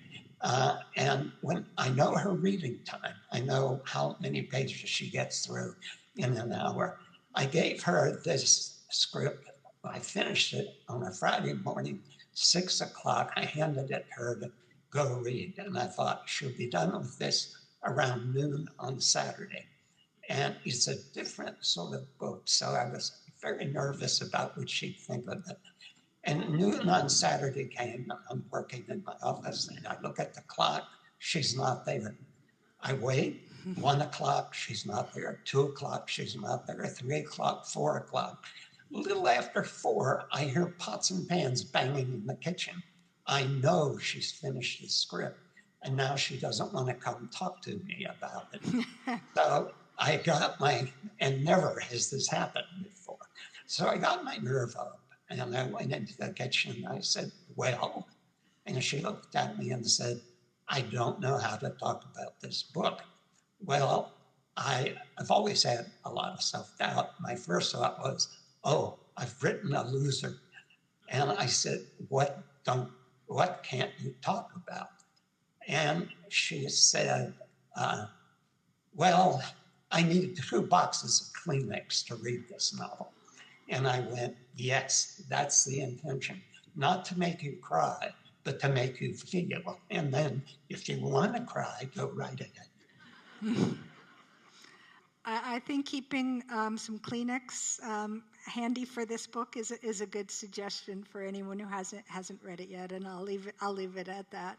And when I know her reading time, I know how many pages she gets through in an hour. I gave her this script. I finished it on a Friday morning, 6 o'clock. I handed it to her to go read. And I thought she'll be done with this around noon on Saturday. And it's a different sort of book. So I was very nervous about what she'd think of it. And noon on Saturday came, I'm working in my office, and I look at the clock, she's not there. I wait, 1 o'clock, she's not there. 2 o'clock, she's not there. 3 o'clock, 4 o'clock. A little after 4, I hear pots and pans banging in the kitchen. I know she's finished the script, and now she doesn't want to come talk to me about it. So I got and never has this happened before. So I got my nerve up. And I went into the kitchen and I said, well, and she looked at me and said, I don't know how to talk about this book. Well, I've always had a lot of self-doubt. My first thought was, oh, I've written a loser. And I said, what can't you talk about? And she said, well, I needed 2 boxes of Kleenex to read this novel. And I went, yes, that's the intention. Not to make you cry, but to make you feel. And then if you want to cry, go right ahead. I think keeping some Kleenex handy for this book is a good suggestion for anyone who hasn't read it yet, and I'll leave it at that.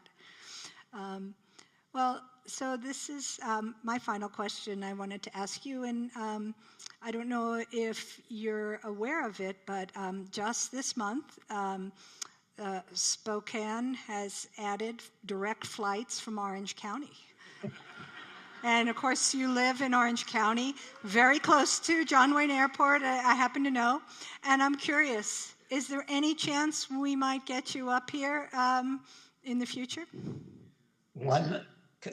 Well, so this is my final question I wanted to ask you, and I don't know if you're aware of it, but just this month, Spokane has added direct flights from Orange County. And of course, you live in Orange County, very close to John Wayne Airport, I happen to know. And I'm curious, is there any chance we might get you up here in the future?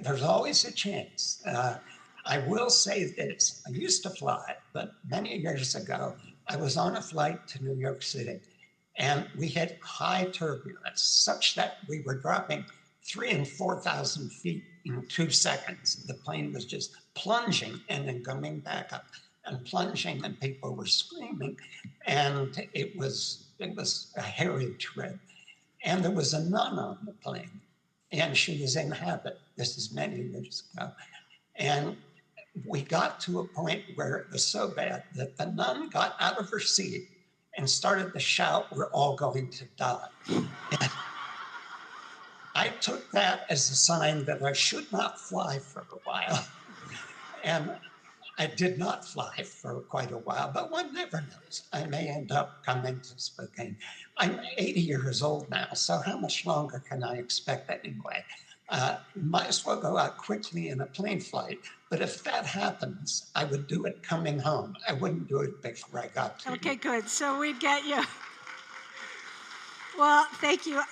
There's always a chance. I will say this, I used to fly, but many years ago, I was on a flight to New York City, and we had high turbulence, such that we were dropping 3,000 and 4,000 feet in 2 seconds. The plane was just plunging and then coming back up and plunging, and people were screaming. And it was a hairy trip. And there was a nun on the plane, and she was in habit. This is many years ago. And we got to a point where it was so bad that the nun got out of her seat and started to shout, "We're all going to die." And I took that as a sign that I should not fly for a while. And I did not fly for quite a while, but one never knows. I may end up coming to Spokane. I'm 80 years old now, so how much longer can I expect anyway? Might as well go out quickly in a plane flight, but if that happens, I would do it coming home. I wouldn't do it before I got to Okay, you. good. So we'd get you. Well, thank you.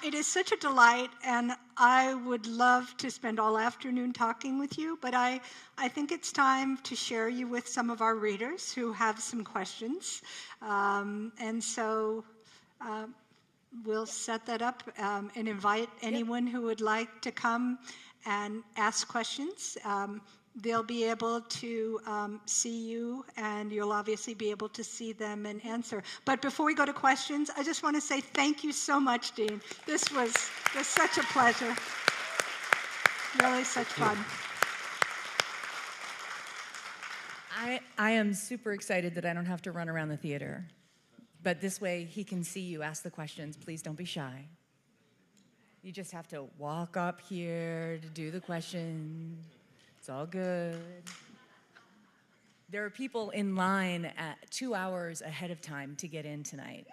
It is such a delight, and I would love to spend all afternoon talking with you, but I think it's time to share you with some of our readers who have some questions. And so we'll set that up and invite anyone who would like to come and ask questions. They'll be able to see you, and you'll obviously be able to see them and answer. But before we go to questions, I just want to say thank you so much, Dean. This was such a pleasure. Really such fun. I am super excited that I don't have to run around the theater. But this way, he can see you, ask the questions. Please don't be shy. You just have to walk up here to do the question. It's all good. There are people in line at 2 hours ahead of time to get in tonight,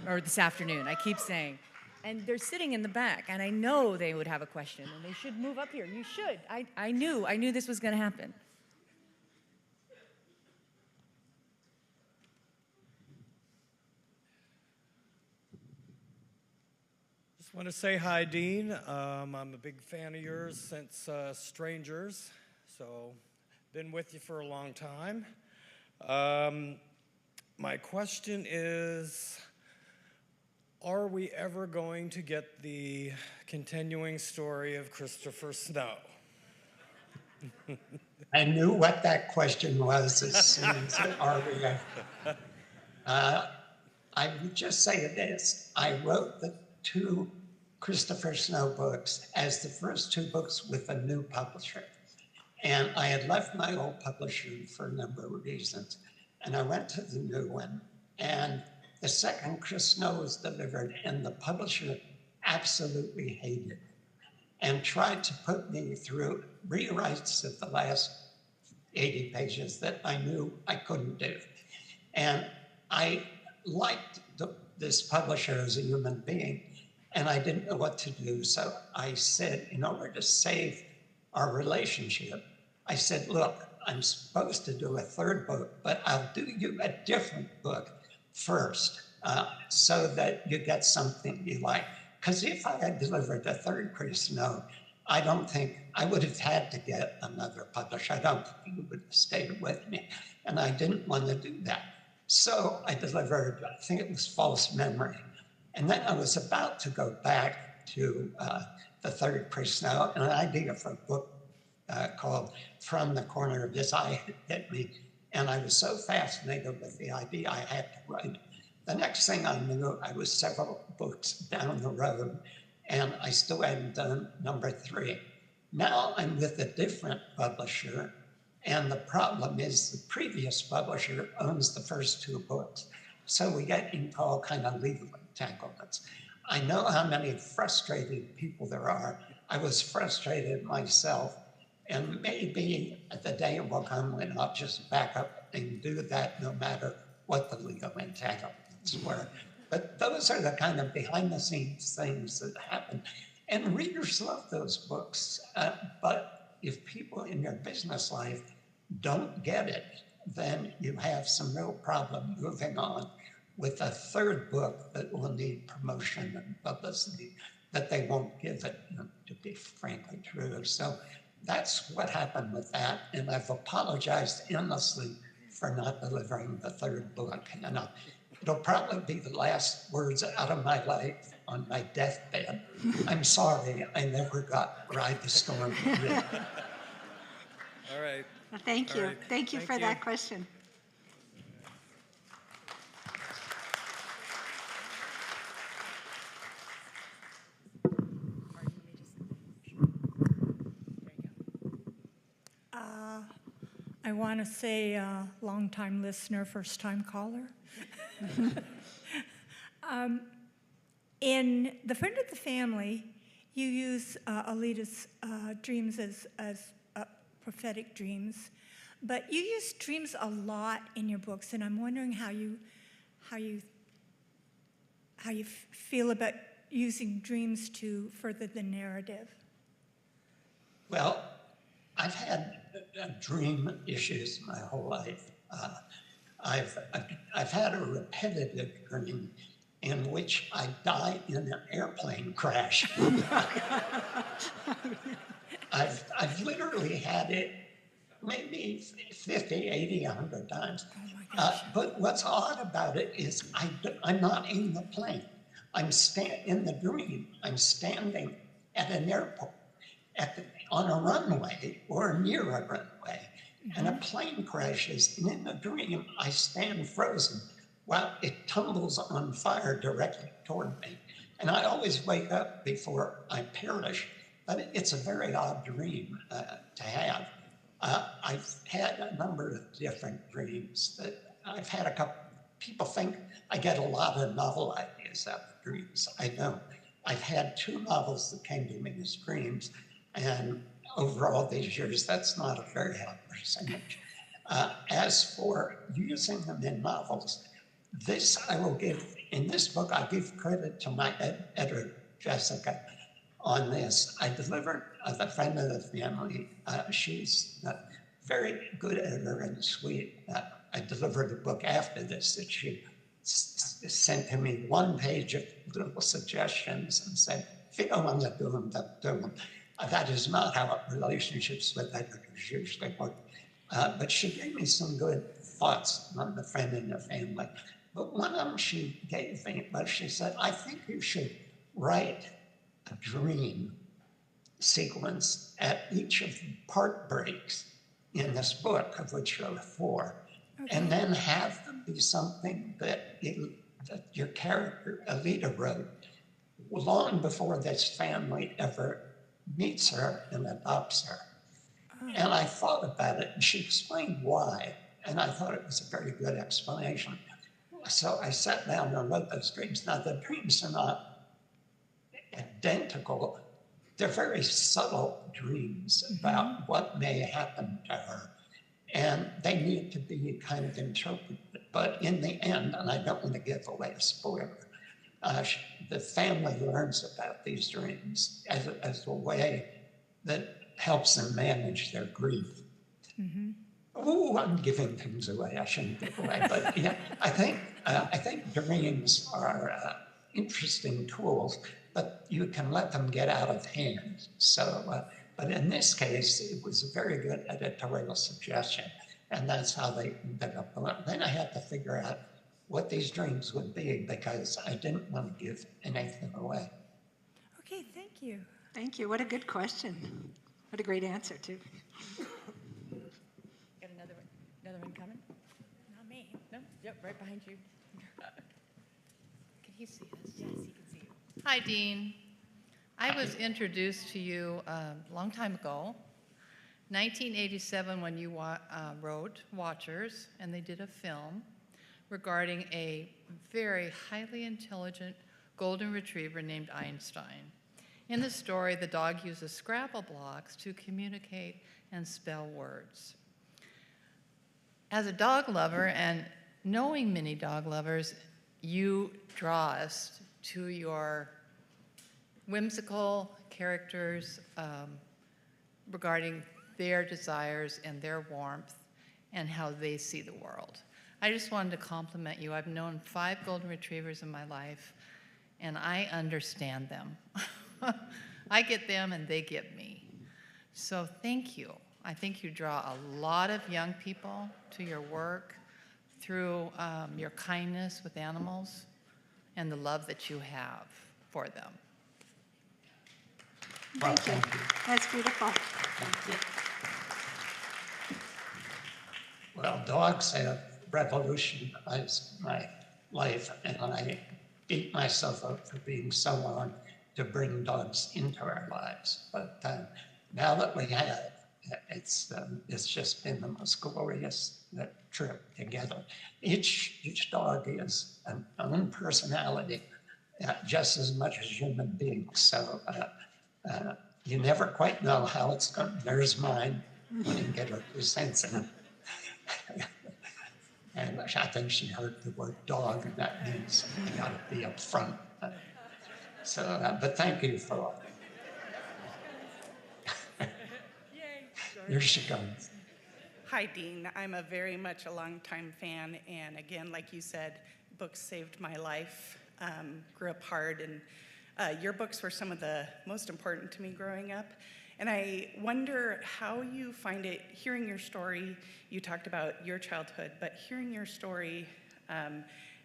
or this afternoon, I keep saying. And they're sitting in the back, and I know they would have a question, and they should move up here. You should. I knew this was going to happen. Just want to say hi, Dean. I'm a big fan of yours since Strangers, so been with you for a long time. My question is, are we ever going to get the continuing story of Christopher Snow? I knew what that question was as soon as are we ever. I would just say this. I wrote the 2 Christopher Snow books as the first 2 books with a new publisher. And I had left my old publisher for a number of reasons. And I went to the new one. And the second Chris Snow was delivered, and the publisher absolutely hated it and tried to put me through rewrites of the last 80 pages that I knew I couldn't do. And I liked this publisher as a human being, and I didn't know what to do. So I said, in order to save our relationship, I said, look, I'm supposed to do a 3rd book, but I'll do you a different book first so that you get something you like. Because if I had delivered a 3rd Chris Snow, I don't think I would have had to get another publisher. I don't think he would have stayed with me. And I didn't want to do that. So I delivered, I think it was False Memory. And then I was about to go back to The Third Personnel, an idea for a book called From the Corner of His Eye hit me. And I was so fascinated with the idea, I had to write it. The next thing I knew, I was several books down the road, and I still hadn't done number 3. Now I'm with a different publisher, and the problem is the previous publisher owns the first 2 books. So we get into all kind of legal entanglements. I know how many frustrated people there are. I was frustrated myself, and maybe the day will come when I'll just back up and do that no matter what the legal entanglements were. But those are the kind of behind the scenes things that happen. And readers love those books, but if people in your business life don't get it, then you have some real problem moving on with a third book that will need promotion and publicity that they won't give it, to be frankly true. So that's what happened with that, and I've apologized endlessly for not delivering the third book. And it'll probably be the last words out of my life on my deathbed. I'm sorry, I never got Ride the Storm. All right. Well, thank you. All right. Thank you for that question. I want to say long-time listener, first-time caller. In The Friend of the Family, you use Alita's dreams as prophetic dreams, but you use dreams a lot in your books, and I'm wondering how you feel about using dreams to further the narrative. Well, I've had dream issues my whole life. I've had a repetitive dream in which I die in an airplane crash. I've literally had it maybe 50, 80, 100 times. But what's odd about it is I'm not in the plane. In the dream, I'm standing at an airport, on a runway or near a runway, and a plane crashes, and in the dream, I stand frozen while it tumbles on fire directly toward me. And I always wake up before I perish, but it's a very odd dream to have. I've had a number of different dreams that I've had a couple. People think I get a lot of novel ideas out of dreams. I don't. I've had 2 novels that came to me as dreams, and over all these years, that's not a very high percentage. As for using them in novels, this I will give, in this book, I give credit to my editor, Jessica, on this. I delivered The Friend of the Family. She's a very good editor and sweet. I delivered a book after this that she sent to me 1 page of little suggestions and said, if you don't want to do them, don't do them. That is not how relationships with editors usually work. But she gave me some good thoughts on The Friend and the Family. But one of them she gave me was, she said, I think you should write a dream sequence at each of the part breaks in this book, of which there are 4, and then have them be something that your character, Alita, wrote long before this family ever meets her and adopts her. And I thought about it, and she explained why, and I thought it was a very good explanation. So I sat down and wrote those dreams. Now, the dreams are not identical. They're very subtle dreams about what may happen to her, and they need to be kind of interpreted. But in the end, and I don't want to give away a spoiler, the family learns about these dreams as a way that helps them manage their grief. Oh, I'm giving things away. I shouldn't give away, but yeah, I think dreams are interesting tools, but you can let them get out of hand. So, but in this case, it was a very good editorial suggestion, And that's how they ended up. Then I had to figure out what these dreams would be because I didn't want to give anything away. Okay, thank you. Thank you. What a good question. What a great answer, too. Got another one coming? Not me. No? Yep, right behind you. Can he see us? Yes, he can see you. Hi, Dean. I was introduced to you a long time ago, 1987, when you wrote Watchers, and they did a film regarding a very highly intelligent golden retriever named Einstein. In the story, the dog uses Scrabble blocks to communicate and spell words. As a dog lover and knowing many dog lovers, you draw us to your whimsical characters regarding their desires and their warmth and how they see the world. I just wanted to compliment you. I've known 5 golden retrievers in my life, and I understand them. I get them and they get me. So thank you. I think you draw a lot of young people to your work through your kindness with animals and the love that you have for them. Thank you. That's beautiful. Well, dogs have revolutionized my life, and I beat myself up for being so long to bring dogs into our lives. But now that we have, it's just been the most glorious trip together. Each dog is an own personality, just as much as human beings. So you never quite know how it's going. There's mine. When you get her 2 cents in it. And I think she heard the word dog, and that means you got to be up front. But thank you for all. Here she comes. Hi, Dean. I'm very much a longtime fan, and again, like you said, books saved my life. Grew up hard, and your books were some of the most important to me growing up. And I wonder how you find it, hearing your story. You talked about your childhood, but hearing your story,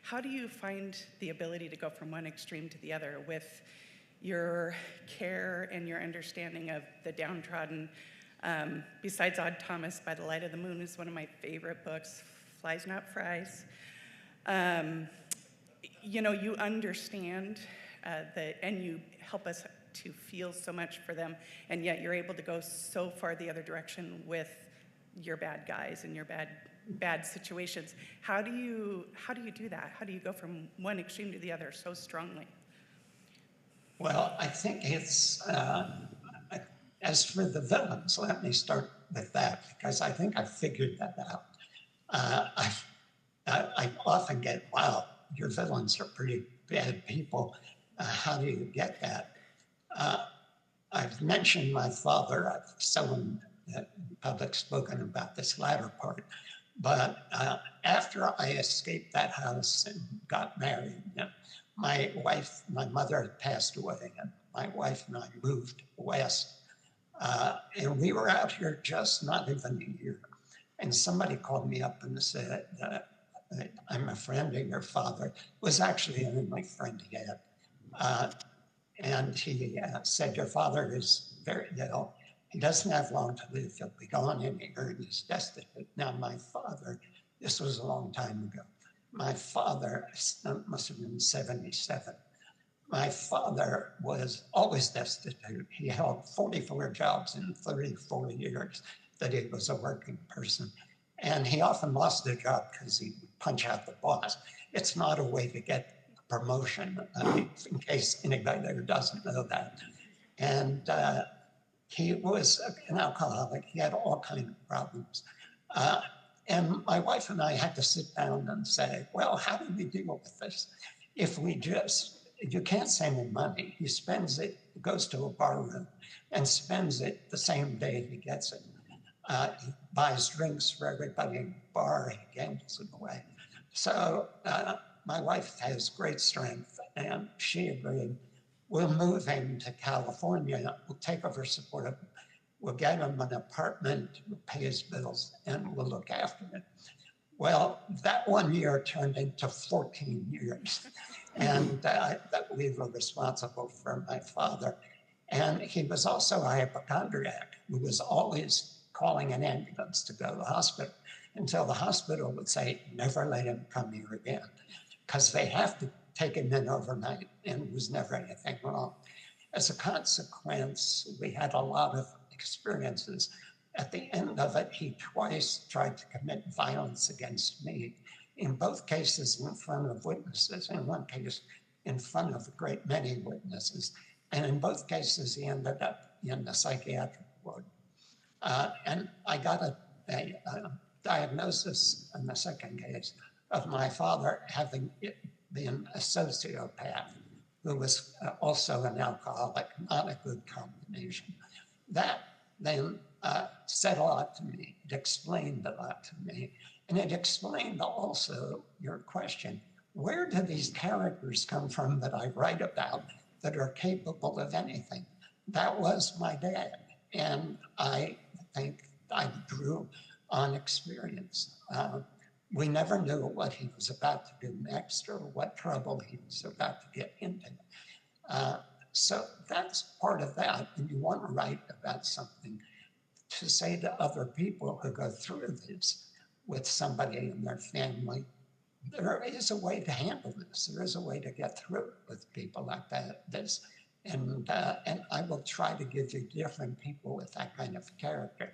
how do you find the ability to go from one extreme to the other with your care and your understanding of the downtrodden? Besides Odd Thomas, By the Light of the Moon is one of my favorite books, Flies Not Fries. You know, you understand and you help us to feel so much for them, and yet you're able to go so far the other direction with your bad guys and your bad situations. How do you do that? How do you go from one extreme to the other so strongly? Well, I think it's, as for the villains, let me start with that, because I think I figured that out. I often get, wow, your villains are pretty bad people. How do you get that? I've mentioned my father. I've seldom in public spoken about this latter part. But after I escaped that house and got married, my mother had passed away, and my wife and I moved west. And we were out here just not even a year. And somebody called me up and said, I'm a friend of your father. It was actually the only friend he had. And he said, your father is very ill. He doesn't have long to live. He'll be gone in a year, and he's destitute. Now, my father, this was a long time ago. My father must have been 77. My father was always destitute. He held 44 jobs in 34 years that he was a working person. And he often lost the job because he would punch out the boss. It's not a way to get promotion, in case anybody there doesn't know that. And he was an alcoholic. He had all kinds of problems. And my wife and I had to sit down and say, well, how do we deal with this? If you can't send him money. He spends it, goes to a bar room and spends it the same day he gets it. He buys drinks for everybody in the bar, he gambles it away. So my wife has great strength, and she agreed. We'll move him to California. We'll take over support of him. We'll get him an apartment, we'll pay his bills, and we'll look after him. Well, that 1 year turned into 14 years. And that we were responsible for my father. And he was also a hypochondriac who was always calling an ambulance to go to the hospital until the hospital would say, never let him come here again, because they have to take him in overnight, and there was never anything wrong. As a consequence, we had a lot of experiences. At the end of it, he twice tried to commit violence against me, in both cases in front of witnesses, in one case in front of a great many witnesses, and in both cases he ended up in the psychiatric ward. And I got a diagnosis in the second case of my father having been a sociopath who was also an alcoholic, not a good combination. That then said a lot to me. It explained a lot to me. And it explained also your question, where do these characters come from that I write about that are capable of anything? That was my dad. And I think I drew on experience. We never knew what he was about to do next or what trouble he was about to get into. So that's part of that. And you want to write about something to say to other people who go through this with somebody in their family, there is a way to handle this. There is a way to get through it with people like this. And I will try to give you different people with that kind of character.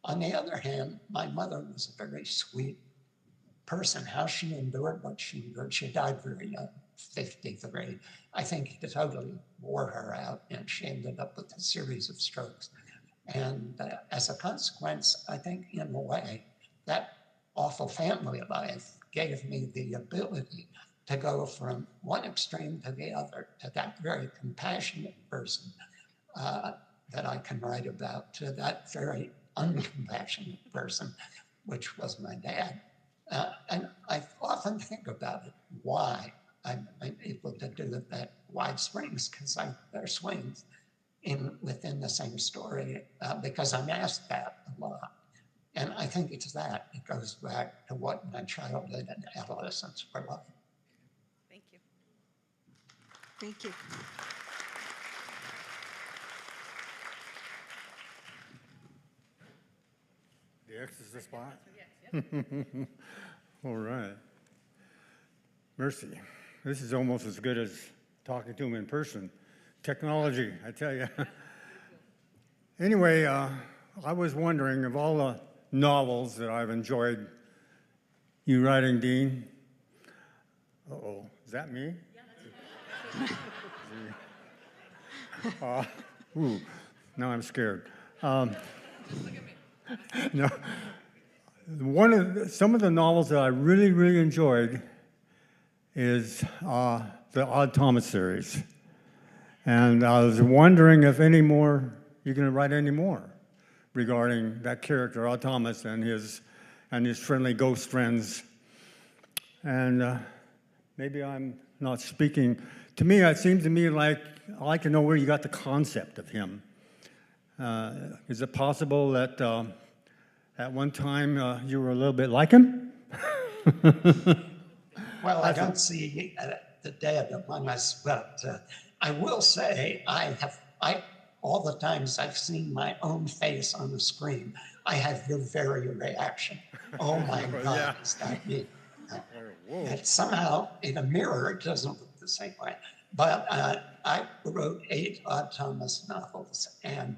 On the other hand, my mother was a very sweet person. How she endured what she endured. She died very young, 53. I think it totally wore her out, and she ended up with a series of strokes. And as a consequence, I think in a way, that awful family life gave me the ability to go from one extreme to the other, to that very compassionate person that I can write about, to that very uncompassionate person, which was my dad. And I often think about it, why I'm able to do that wide swings, because there are swings within the same story, because I'm asked that a lot. And I think it's that. It goes back to what my childhood and adolescence were like. Thank you. Thank you. The X is the spot? All right. Mercy. This is almost as good as talking to him in person. Technology, I tell you. Anyway, I was wondering, of all the novels that I've enjoyed you writing, Dean. Uh-oh, is that me? Yeah, ooh, now I'm scared. No, some of the novels that I really, really enjoyed is the Odd Thomas series. And I was wondering if any more, you're going to write any more regarding that character, Odd Thomas, and his friendly ghost friends. And maybe I'm not speaking. To me, it seems to me like I'd like to know where you got the concept of him. Is it possible that at one time you were a little bit like him? Well, I don't see the dead among us, but I will say all the times I've seen my own face on the screen, I have your very reaction. Oh my God, is that me? And somehow in a mirror, it doesn't look the same way. But I wrote 8 Odd Thomas novels, and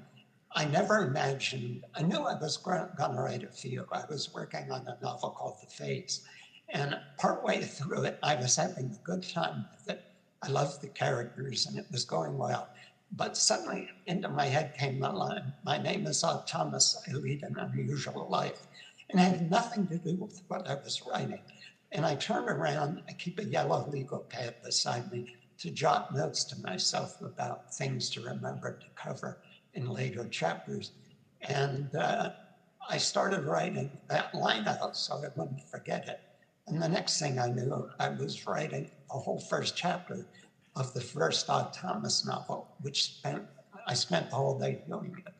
I never imagined, I knew I was going to write a few. I was working on a novel called The Face, and partway through it, I was having a good time with it. I loved the characters, and it was going well. But suddenly into my head came the line, my name is Odd Thomas, I lead an unusual life. And it had nothing to do with what I was writing. And I turned around, I keep a yellow legal pad beside me to jot notes to myself about things to remember to cover in later chapters. And I started writing that line out so I wouldn't forget it. And the next thing I knew, I was writing the whole first chapter of the first Odd Thomas novel, which I spent the whole day doing it.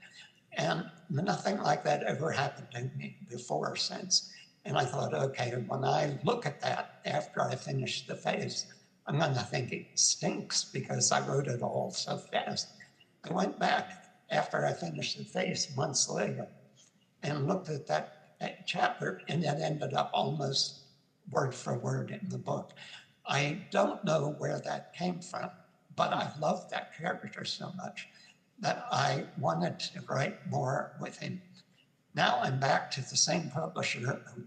And nothing like that ever happened to me before or since. And I thought, okay, when I look at that after I finish the face, I'm going to think it stinks because I wrote it all so fast. I went back after I finished the face months later and looked at that chapter, and it ended up almost word for word in the book. I don't know where that came from, but I loved that character so much that I wanted to write more with him. Now I'm back to the same publisher who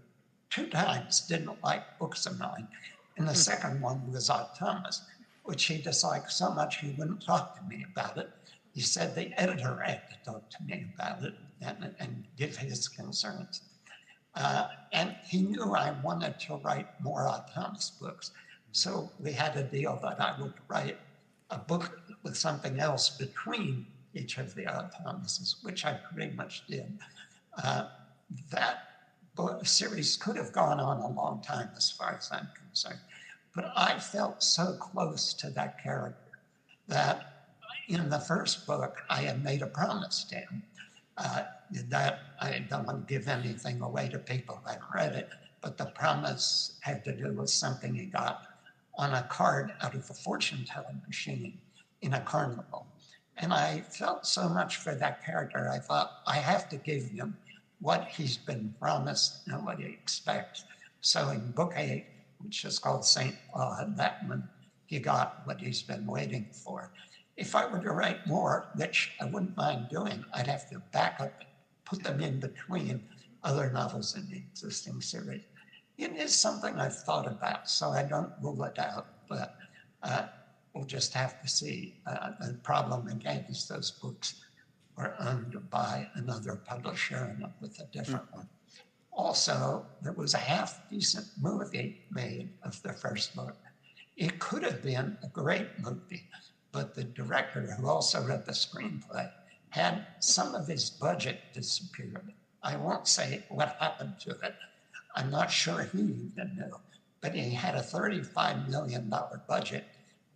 2 times didn't like books of mine. And the second one was Thomas, which he disliked so much he wouldn't talk to me about it. He said the editor had to talk to me about it and give his concerns. And he knew I wanted to write more Thomas books. So we had a deal that I would write a book with something else between each of the Thomases, which I pretty much did. That book series could have gone on a long time as far as I'm concerned, but I felt so close to that character that in the first book, I had made a promise to him that I don't want to give anything away to people who haven't read it, but the promise had to do with something he got on a card out of a fortune telling machine in a carnival. And I felt so much for that character, I thought, I have to give him what he's been promised and what he expects. So in book 8, which is called St. Claude, that one, he got what he's been waiting for. If I were to write more, which I wouldn't mind doing, I'd have to back up, put them in between other novels in the existing series. It is something I've thought about, so I don't rule it out, but we'll just have to see. The problem again is those books were owned by another publisher and with a different one. Also, there was a half-decent movie made of the first book. It could have been a great movie, but the director, who also read the screenplay, had some of his budget disappeared. I won't say what happened to it. I'm not sure he even knew, but he had a $35 million budget.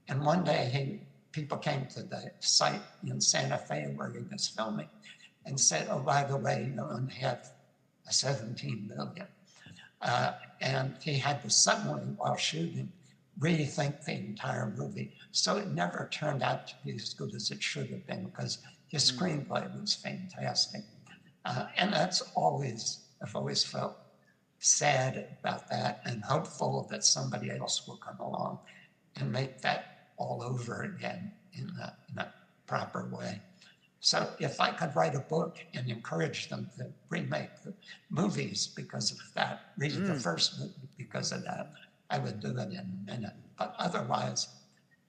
And one day people came to the site in Santa Fe where he was filming and said, oh, by the way, you only have $17 million. And he had to suddenly, while shooting, rethink the entire movie. So it never turned out to be as good as it should have been because his screenplay was fantastic. And I've always felt sad about that and hopeful that somebody else will come along and make that all over again in a proper way. So if I could write a book and encourage them to remake the movies because of that, read the first movie because of that, I would do it in a minute. But otherwise,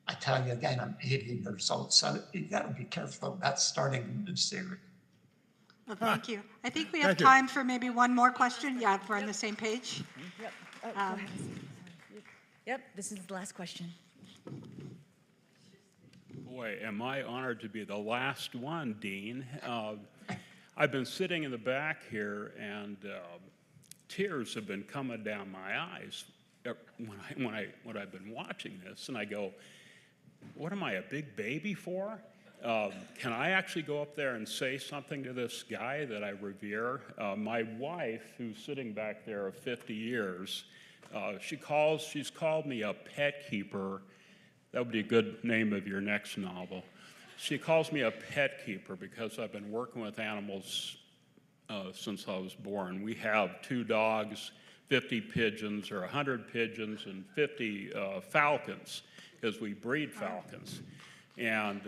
I tell you again, I'm 80 years old, so you got to be careful about starting a new series. Well, thank you. I think we have time for maybe one more question. Yeah, if we're on the same page. Yep. Yep, this is the last question. Boy, am I honored to be the last one, Dean. I've been sitting in the back here, and tears have been coming down my eyes when I've been watching this, and I go, what am I, a big baby for? Can I actually go up there and say something to this guy that I revere? My wife, who's sitting back there of 50 years, she's called me a pet keeper. That would be a good name of your next novel. She calls me a pet keeper because I've been working with animals since I was born. We have 2 dogs, 50 pigeons, or 100 pigeons, and 50 falcons, because we breed falcons. And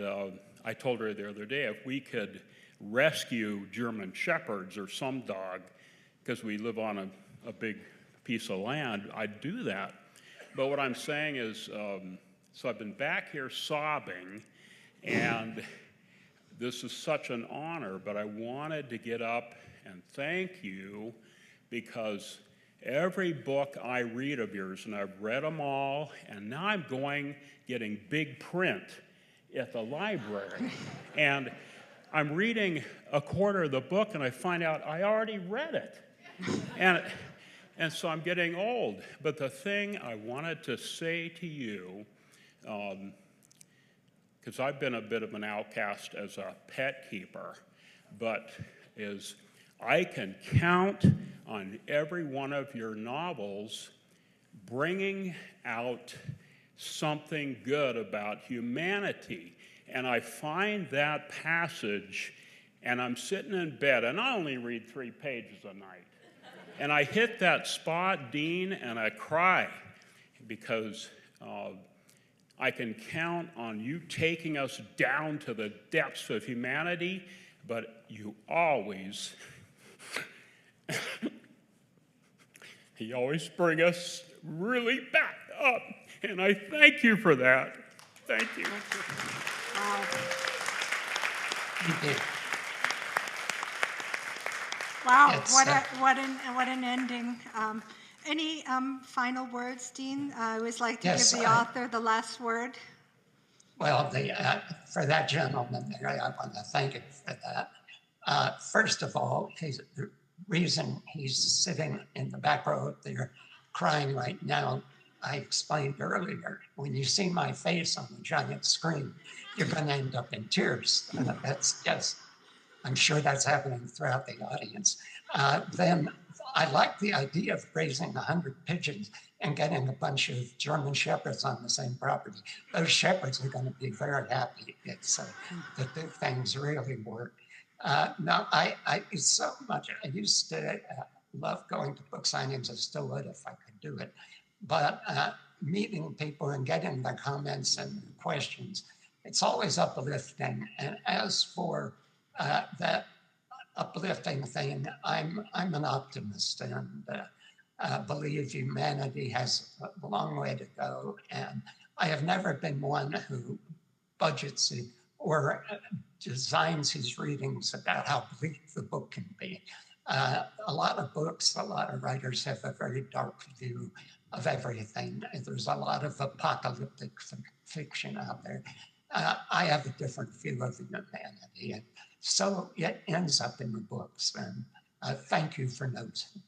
I told her the other day if we could rescue German shepherds or some dog, because we live on a big piece of land, I'd do that. But what I'm saying is, so I've been back here sobbing, and this is such an honor, but I wanted to get up and thank you because every book I read of yours, and I've read them all, and now I'm getting big print at the library. And I'm reading a quarter of the book, and I find out I already read it. And so I'm getting old. But the thing I wanted to say to you, because I've been a bit of an outcast as a pet keeper, but is I can count on every one of your novels bringing out something good about humanity. And I find that passage, and I'm sitting in bed, and I only read 3 pages a night. And I hit that spot, Dean, and I cry because I can count on you taking us down to the depths of humanity, but you always, you always bring us really back up. And I thank you for that. Thank you. Wow. You did. Wow, It's, what an ending. Any final words, Dean? I always like to Yes, give the author the last word. Well, for that gentleman there, I want to thank him for that. First of all, the reason he's sitting in the back row up there crying right now, I explained earlier, when you see my face on the giant screen, you're going to end up in tears. That's just, I'm sure that's happening throughout the audience. Then I like the idea of raising 100 pigeons and getting a bunch of German shepherds on the same property. Those shepherds are going to be very happy. It's that the things really work. Now, I so much, I used to love going to book signings. I still would if I could do it. But meeting people and getting their comments and questions, it's always uplifting. And as for that uplifting thing, I'm an optimist and believe humanity has a long way to go. And I have never been one who budgets it or designs his readings about how bleak the book can be. A lot of books, a lot of writers have a very dark view of everything. There's a lot of apocalyptic fiction out there. I have a different view of humanity. And so it ends up in the books. And thank you for noticing.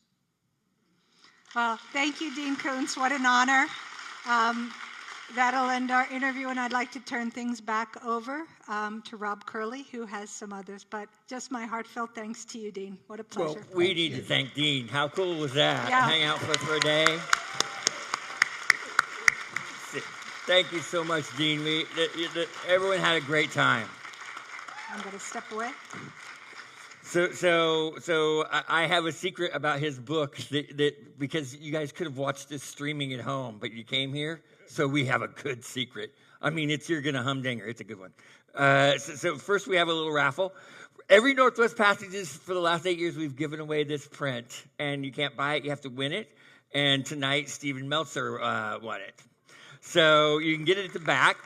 Well, thank you, Dean Koontz. What an honor. That'll end our interview, and I'd like to turn things back over to Rob Curley, who has some others. But just my heartfelt thanks to you, Dean. What a pleasure. Well, we need to thank Dean. How cool was that? Yeah. Hang out for a day. Thank you so much, Dean. Everyone had a great time. I'm going to step away. So I have a secret about his book that because you guys could have watched this streaming at home, but you came here, so we have a good secret. I mean, you're gonna humdinger. It's a good one. So first we have a little raffle. Every Northwest Passages for the last 8 years, we've given away this print, and you can't buy it. You have to win it. And tonight, Stephen Meltzer won it. So you can get it at the back.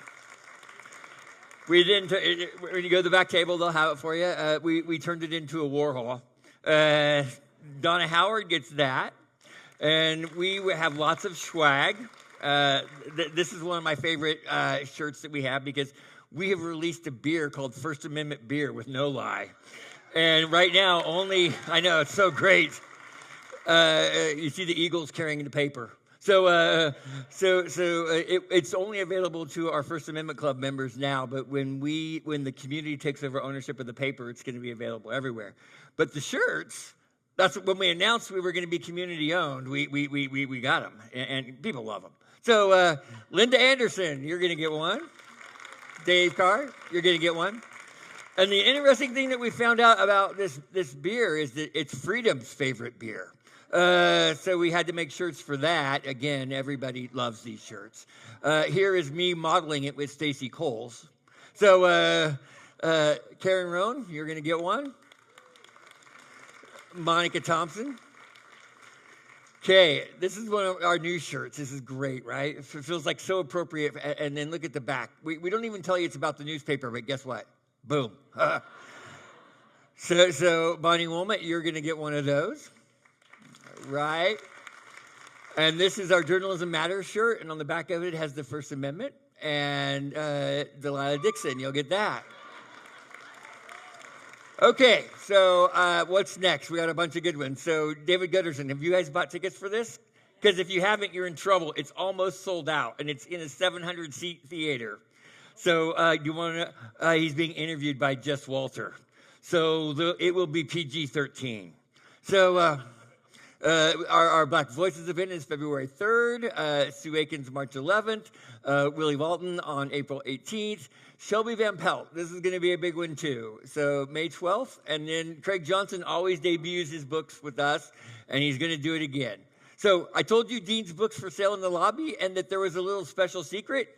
When you go to the back table, they'll have it for you. We turned it into a Warhol. Donna Howard gets that. And we have lots of swag. This is one of my favorite shirts that we have because we have released a beer called First Amendment Beer with no lie. And right now, I know, it's so great. You see the Eagles carrying the paper. So it's only available to our First Amendment Club members now, but when the community takes over ownership of the paper, it's going to be available everywhere. But the shirts, that's when we announced we were going to be community owned, we got them, and people love them. So Linda Anderson, you're going to get one. Dave Carr, you're going to get one. And the interesting thing that we found out about this beer is that it's Freedom's favorite beer. So we had to make shirts for that. Again, everybody loves these shirts. Here is me modeling it with Stacy Coles. So Karen Roan, you're going to get one. Monica Thompson. Okay, this is one of our new shirts. This is great, right? It feels like so appropriate. And then look at the back. We don't even tell you it's about the newspaper, but guess what? Boom. So Bonnie Woolman, you're going to get one of those. Right. And this is our Journalism Matters shirt, and on the back of it has the First Amendment. And Delilah Dixon, you'll get that. Okay, so what's next? We got a bunch of good ones. So David Gutterson, have you guys bought tickets for this? Because if you haven't, you're in trouble. It's almost sold out, and it's in a 700-seat theater. So you want to? He's being interviewed by Jess Walter. So it will be PG-13. So our Black Voices event is February 3rd. Sue Aiken's March 11th. Willie Walton on April 18th. Shelby Van Pelt, this is going to be a big one too. So May 12th, and then Craig Johnson always debuts his books with us, and he's going to do it again. So I told you Dean's books for sale in the lobby, and that there was a little special secret.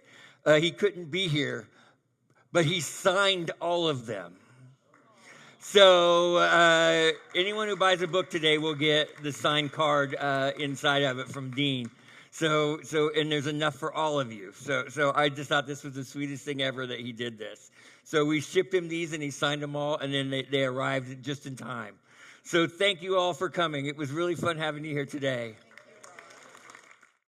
He couldn't be here, but he signed all of them. So anyone who buys a book today will get the signed card inside of it from Dean. So, and there's enough for all of you. So I just thought this was the sweetest thing ever that he did this. So we shipped him these, and he signed them all, and then they arrived just in time. So thank you all for coming. It was really fun having you here today.